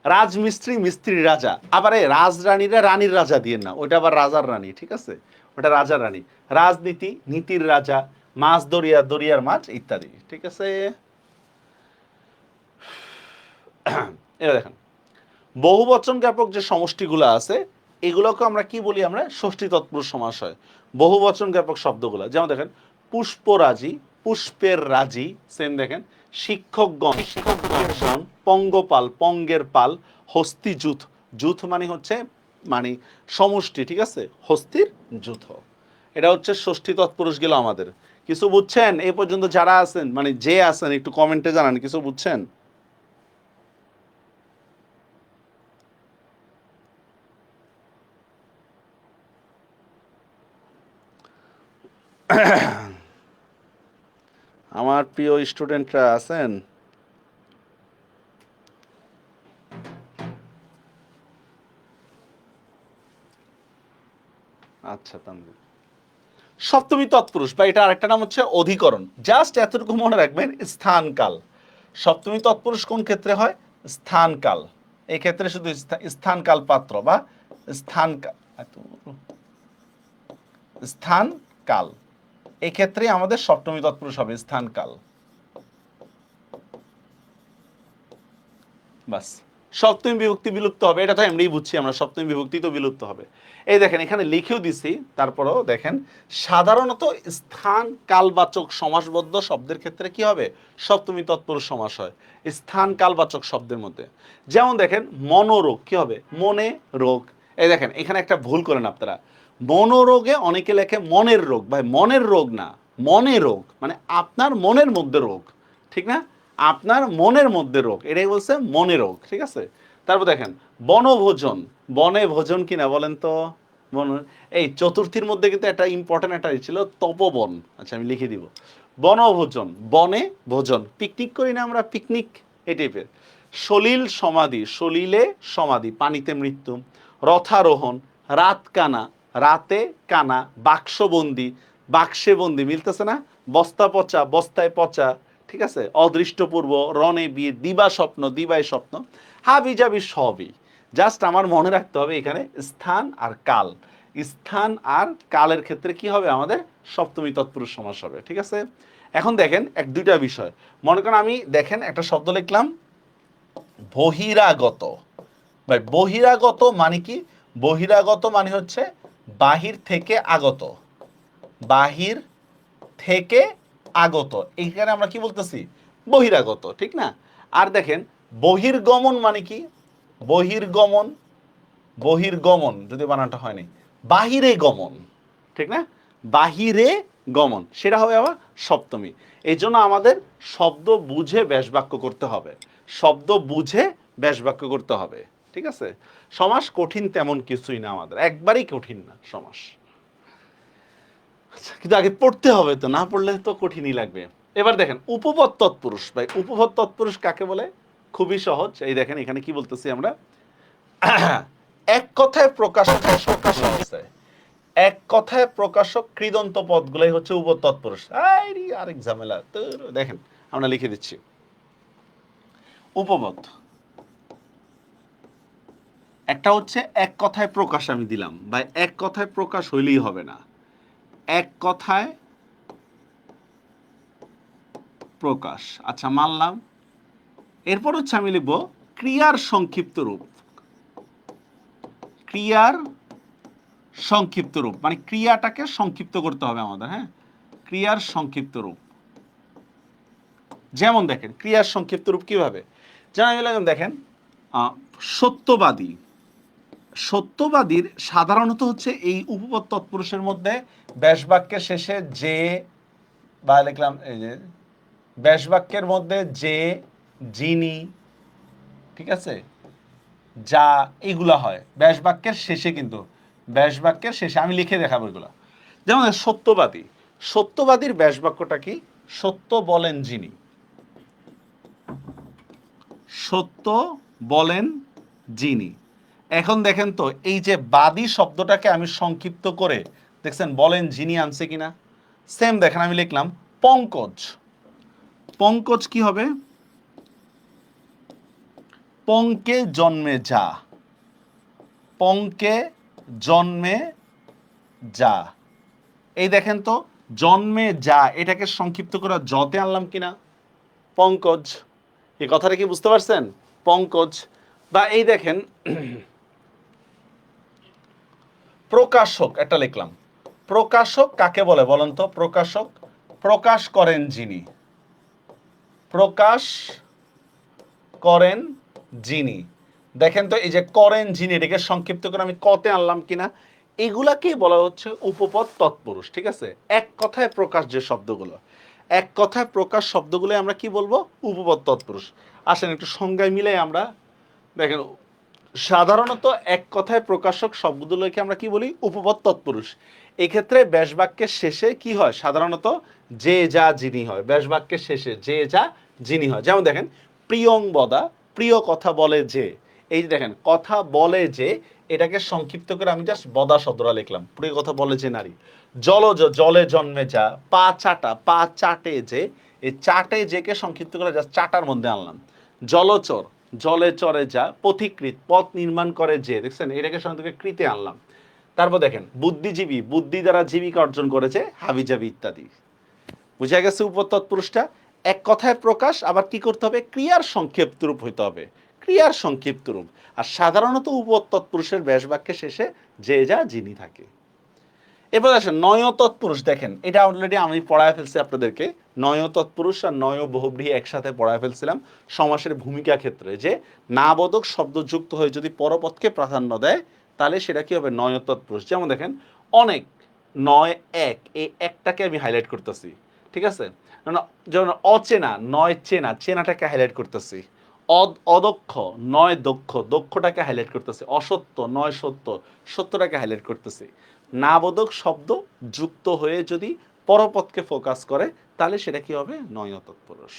রাজমিস্ত্রি, মিস্ত্রি রাজা। আবার এই রাজরানীরা রানীর রাজা দিয়ে না, ওটা আবার রাজার রানী। ঠিক আছে, ওটা রাজার রানী। রাজনীতি, নীতির রাজা। মাছ দরিয়া, দরিয়ার মাছ ইত্যাদি। ঠিক আছে, এটা দেখেন বহুবচন জ্ঞাপক যে সমষ্টিগুলো আছে এগুলোকে আমরা কি বলি? আমরা ষষ্ঠী তৎপুরুষ সমাস হয় বহুবচন জ্ঞাপক শব্দগুলো। যেমন দেখেন পুষ্পরাজি, পুষ্পের রাজি। সেম দেখেন শিক্ষকগণ, শিক্ষকগণ। পঙ্গপাল, পঙ্গের পাল। হস্তিযূথ, যূথ মানে হচ্ছে মানে সমষ্টি। ঠিক আছে, হস্তির যূথ। এটা হচ্ছে ষষ্ঠী তৎপুরুষ গেল আমাদের। কিছু বুঝছেন এই পর্যন্ত যারা আছেন, মানে যে আছেন একটু কমেন্টে জানান কিছু বুঝছেন? আমার প্রিয় স্টুডেন্টরা আছেন? আচ্ছা, তানভীর। সপ্তমী তৎপুরুষ বা এটা আরেকটা নাম হচ্ছে অধিকরণ। জাস্ট এতটুকু মনে রাখবেন, স্থান কাল। সপ্তমী তৎপুরুষ কোন ক্ষেত্রে হয়? স্থান কাল। এই ক্ষেত্রে শুধু স্থান কাল পাত্র বা স্থান স্থান কাল, এই ক্ষেত্রে আমাদের সপ্তমী তৎপুরুষ হবে স্থান কাল। বাস, সপ্তমী বিভক্তি বিলুপ্ত হবে, এটা তো এমনিই বুঝছি আমরা, সপ্তমী বিভক্তি তো বিলুপ্ত হবে। এই দেখেন এখানে লিখেও দিছি, তারপরেও দেখেন সাধারণত স্থান কালবাচক সমাসবদ্ধ শব্দের ক্ষেত্রে কি হবে? সপ্তমী তৎপুরুষ সমাস হয় স্থান কালবাচক শব্দের মধ্যে। যেমন দেখেন মনোরোগ, কি হবে? মনে রোগ। এই দেখেন এখানে একটা ভুল করেন আপনারা, মনোরোগে অনেকে লেখে মনের রোগ। ভাই মনের রোগ না, মনে রোগ মানে আপনার মনের মধ্যে রোগ, ঠিক না? আপনার মনের মধ্যে রোগ, এটাই বলছে মনে রোগ। ঠিক আছে, তারপর দেখেন বনভোজন, বনে ভোজন কিনা বলেন তো? বন, এই চতুর্থীর মধ্যে কিন্তু একটা ইম্পর্টেন্ট একটা ছিল তপবন। আচ্ছা আমি লিখে দিব বনভোজন, বনে ভোজন। পিকনিক করি না আমরা, পিকনিক, এই টাইপের। সলিল সমাধি, সলিলে সমাধি, পানিতে মৃত্যু। রথারোহণ, রাত কানা, রাতে কানা। বাক্সবন্দি, বাক্সে বন্দি, মিলতেছে না? বস্তা পচা, বস্তায় পচা। ঠিক আছে, অদৃষ্টপূর্ব, রণে বীর, দিবা স্বপ্ন, দিবায় স্বপ্ন। হাবি যাবি সবই। জাস্ট আমার মনে রাখতে হবে এখানে স্থান আর কাল। স্থান আর কালের ক্ষেত্রে কি হবে? আমাদের সপ্তমী তৎপুরুষ সমাস হবে। ঠিক আছে, এখন দেখেন এক দুইটা বিষয়। মনে করেন আমি দেখেন একটা শব্দ লিখলাম বহিরাগত। ভাই বহিরাগত মানে কি? বহিরাগত মানে হচ্ছে বাহির থেকে আগত, বাহির থেকে আগত। এইখানে আমরা কি বলতেছি? বহিরাগত, ঠিক না? আর দেখেন বহির্গমন মানে কি? বহির্গমন, বহির্গমন যদি বানানটা হয়নি, বাহিরে গমন, ঠিক না? বাহিরে গমন, সেটা হবে আবার সপ্তমী। এই জন্য আমাদের শব্দ বুঝে ব্যাস বাক্য করতে হবে, শব্দ বুঝে ব্যাস বাক্য করতে হবে। ঠিক আছে, সমাস কঠিন তেমন কিছুই না, আমাদের একবারই কঠিন না সমাস। কিন্তু আগে পড়তে হবে, তো না পড়লে তো কঠিনই লাগবে। এবার দেখেন উপপদ তৎপুরুষ। ভাই উপপদ তৎপুরুষ কাকে বলে? খুবই সহজ। এই দেখেন এখানে কি বলতেছি আমরা, এক কথায় প্রকাশক আছে, এক কথায় প্রকাশক কৃদন্ত পদগুলাই হচ্ছে উপপদ তৎপুরুষ। আরেক ঝামেলা তো, দেখেন আমরা লিখে দিচ্ছি উপপদ। একটা হচ্ছে এক কথায় প্রকাশ আমি দিলাম, বা এক কথায় প্রকাশ হইলেই হবে না, এক কথায় প্রকাশ, আচ্ছা মানলাম। এরপর হচ্ছে আমি লিখব ক্রিয়ার সংক্ষিপ্ত রূপ, ক্রিয়ার সংক্ষিপ্ত রূপ মানে ক্রিয়াটাকে সংক্ষিপ্ত করতে হবে আমাদের, হ্যাঁ, ক্রিয়ার সংক্ষিপ্ত রূপ। যেমন দেখেন ক্রিয়ার সংক্ষিপ্ত রূপ কিভাবে, যেমন দেখেন সত্যবাদী, সত্যবাদীর সাধারণত হচ্ছে এই উপপদ তৎপুরুষের মধ্যে ব্যাস বাক্যের শেষে যে, বা লিখলাম এই যে ব্যাস বাক্যের মধ্যে যে, যিনি, ঠিক আছে, যা, এগুলা হয় ব্যাস বাক্যের শেষে, কিন্তু ব্যাস বাক্যের শেষে আমি লিখে দেখাবো এগুলা। যেমন সত্যবাদী, সত্যবাদীর ব্যাস বাক্যটা কি, সত্য বলেন যিনি, সত্য বলেন যিনি। এখন দেখেন তো এই যে বাদী শব্দটাকে আমি সংক্ষিপ্ত করে দেখছেন বলেন যিনি আনছে কিনা। সেম দেখেন আমি লিখলাম পঙ্কজ, পঙ্কজ কি হবে, পঙ্কে জন্মে যা, পঙ্কে জন্মে যা। এই দেখেন তো জন্মে যা এটাকে সংক্ষিপ্ত করে যতে আনলাম কিনা, পঙ্কজ। এই কথাটা কি বুঝতে পারছেন, পঙ্কজ। বা এই দেখেন প্রকাশক একটা লিখলাম, প্রকাশক কাকে বলে বলেন তো, প্রকাশক প্রকাশ করেন যিনি, প্রকাশ করেন যিনি। দেখেন তো এই যে করেন যিনি এটাকে সংক্ষিপ্ত করে আমি কতে আনলাম কিনা, এগুলাকেই বলা হচ্ছে উপপদ তৎপুরুষ, ঠিক আছে। এক কথায় প্রকাশ যে শব্দগুলো, এক কথায় প্রকাশ শব্দগুলো আমরা কি বলবো, উপপদ তৎপুরুষ। আসেন একটু সংজ্ঞায় মিলে আমরা দেখেন, সাধারণত এক কথায় প্রকাশক শব্দগুলোকে আমরা কি বলি, উপপদ তৎপুরুষ। এক্ষেত্রে ব্যাস বাক্যের শেষে কি হয়, সাধারণত যে যা যিনি হয়, ব্যাস বাক্যের শেষে যে যা যিনি হয়। যেমন দেখেন প্রিয়ংবদা, প্রিয় কথা বলে যে, এই যে দেখেন কথা বলে যে, এটাকে সংক্ষিপ্ত করে আমি জাস্ট বদা শব্দটা লিখলাম, প্রিয় কথা বলে যে নারী। জলজ, জলে জন্মে যা, পা চাটা, পা চাটে যে, এই চাটে যে কে সংক্ষিপ্ত করে জাস্ট চাটার মধ্যে আনলাম। জলচর, জলে চরে যা, পথিকৃত পথ নির্মাণ করে যে, দেখছেন এটাকে সংক্ষিপ্ত কৃতে আনলাম। তারপর দেখেন বুদ্ধিজীবী, বুদ্ধি দ্বারা জীবিকা অর্জন করেছে, হাবিজাবি ইত্যাদি। বুঝা গেছে উপপদ তৎপুরুষটা। এক কথায় প্রকাশ, আবার কি করতে হবে, ক্রিয়ার সংক্ষিপ্ত রূপ হইতে হবে, ক্রিয়ার সংক্ষিপ্ত রূপ। আর সাধারণত উপপদ তৎপুরুষের ব্যাস বাক্যের শেষে যে যা যিনি থাকে। এবার আসেন নয় তৎপুরুষ, দেখেন এটা অলরেডি আমি পড়ায় ফেলছি আপনাদেরকে। নয় তৎপুরুষ আর নয় বহুব্রীহি একসাথে পড়ায় ফেলছিলাম সমাসের ভূমিকা ক্ষেত্রে, যে নাবোধক শব্দ যুক্ত হয়ে যদি পরপদকে প্রাধান্য দেয় তাহলে সেটা কি হবে, নয় তৎপুরুষ। যেমন দেখেন অনেক, নয় এক, এই একটাকে আমি হাইলাইট করতেছি, ঠিক আছে। যেমন অচেনা, নয় চেনা, চেনাটাকে হাইলাইট করতেছি। অদক্ষ, নয় দক্ষ, দক্ষটাকে হাইলাইট করতেছি। অসত্য, নয় সত্য, সত্যটাকে হাইলাইট করতেছি। নাবোধক শব্দ যুক্ত হয়ে যদি পরপদকে ফোকাস করে তাহলে সেটা কি হবে, নয় তৎপুরুষ।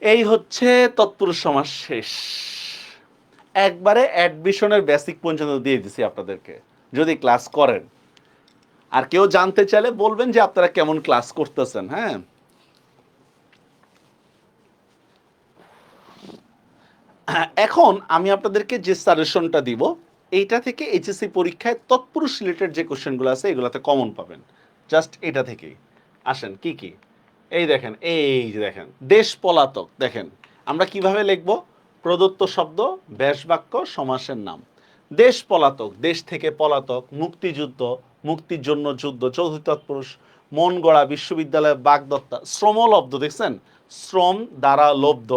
এই হচ্ছে তৎপুরুষ সমাস শেষ। একবারে অ্যাডমিশনের বেসিক পর্যন্ত দিয়ে দিছি আপনাদেরকে, যদি ক্লাস করেন। আর কেউ জানতে চাইলে বলবেন যে আপনারা কেমন ক্লাস করতেছেন, হ্যাঁ। এখন আমি আপনাদেরকে যে সাজেশনটা দিব, এইটা থেকে এইচএসসি পরীক্ষায় তৎপুরুষ রিলেটেড যে কোশ্চেনগুলো আছে এগুলোতে কমন পাবেন, জাস্ট এটা থেকেই। আসেন কি কি, এই দেখেন, এই যে দেখেন দেশ পলাতক, দেখেন আমরা কিভাবে লিখব, প্রদত্ত শব্দ ব্যাস বাক্য সমাসের নাম। দেশ পলাতক, দেশ থেকে পলাতক। মুক্তিযুদ্ধ, মুক্তির জন্য যুদ্ধ, চৌধুরী তৎপুরুষ। মন গড়া, বিশ্ববিদ্যালয়ে বাগদত্তা। শ্রমলব্ধ, দেখছেন শ্রম দ্বারা লব্ধ।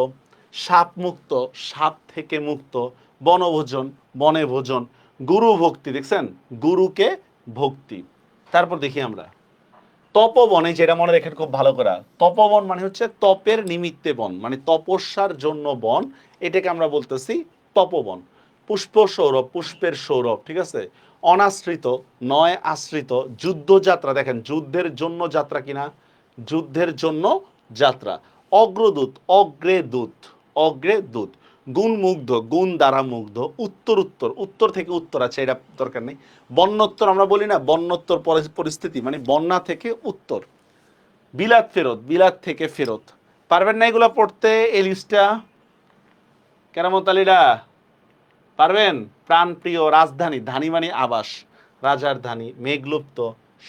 সাপ মুক্ত, সাপ থেকে মুক্ত। বনভোজন, বনে ভোজন। গুরু ভক্তি, দেখছেন গুরুকে ভক্তি। তারপর দেখি আমরা তপবনে, যেটা মনে রেখেন খুব ভালো করে, তপবন মানে হচ্ছে তপের নিমিত্তে বন, মানে তপস্যার জন্য বন, এটাকে আমরা বলতেছি তপবন। পুষ্প সৌরভ, পুষ্পের সৌরভ, ঠিক আছে। অনাশ্রিত, নয় আশ্রিত। যুদ্ধযাত্রা, দেখেন যুদ্ধের জন্য যাত্রা কিনা, যুদ্ধের জন্য যাত্রা। অগ্রদূত, অগ্রে দূত, অগ্রে দূত, গুণ মুগ্ধ, গুণ দ্বারা মুগ্ধ, উত্তর উত্তর, উত্তর থেকে উত্তর আছে, এটা দরকার নেই। বন্যোত্তর আমরা বলি না, বন্যোত্তর পরিস্থিতি মানে বন্যা থেকে উত্তর। বিলাত ফেরত, বিলাত থেকে ফেরত। পারবেন না এগুলো পড়তে এই লিস্টটা? কেরামত আলীরা পারবেন? প্রাণপ্রিয়, রাজধানী, ধানী মানে আবাস, রাজার ধানী, মেঘলুপ্ত,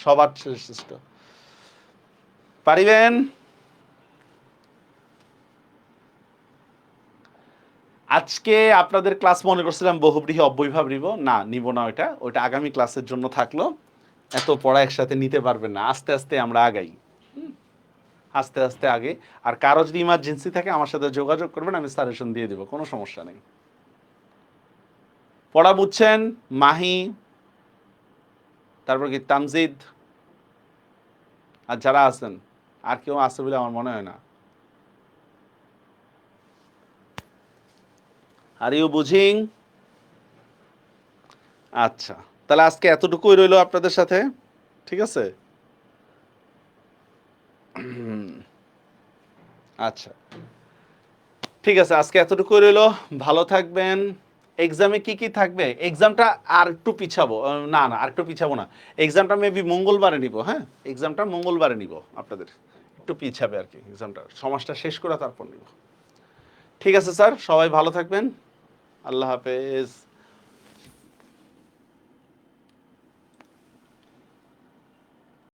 সবার শ্রেষ্ঠ। পারিবেন? আজকে আপনাদের ক্লাস মনে করছিলাম বহুব্রীহি অব্যয়ভাব নিব, না নিব না, ওইটা ওইটা আগামী ক্লাসের জন্য থাকলো। এত পড়া একসাথে নিতে পারবেন না, আস্তে আস্তে আমরা আগাই, আস্তে আস্তে আগে। আর কারো যদি ইমার্জেন্সি থাকে আমার সাথে যোগাযোগ করবেন, আমি সাজেশন দিয়ে দেবো, কোনো সমস্যা নেই। পড়া বুঝছেন? মাহি, তারপর কি তামজিদ, আর যারা আছেন, আর কেউ আছে বলে আমার মনে হয় না। আর ইউ বুঝিং? আচ্ছা, তাহলে আজকে এতটুকুই রইলো আপনাদের সাথে, ঠিক আছে? আচ্ছা, ঠিক আছে, আজকে এতটুকুই রইলো। ভালো থাকবেন। এক্সামে কি কি থাকবে? এক্সামটা আর একটু পিছাবো, না না আর একটু পিছাবো না, এক্সামটা মেবি মঙ্গলবারে নিব। হ্যাঁ, এক্সামটা মঙ্গলবারে নিব, আপনাদের একটু পিছাবে আর কি, এক্সামটা সমাজটা শেষ করে তারপর নিব। ঠিক আছে স্যার, সবাই ভালো থাকবেন। আল্লাহ হাফেজ।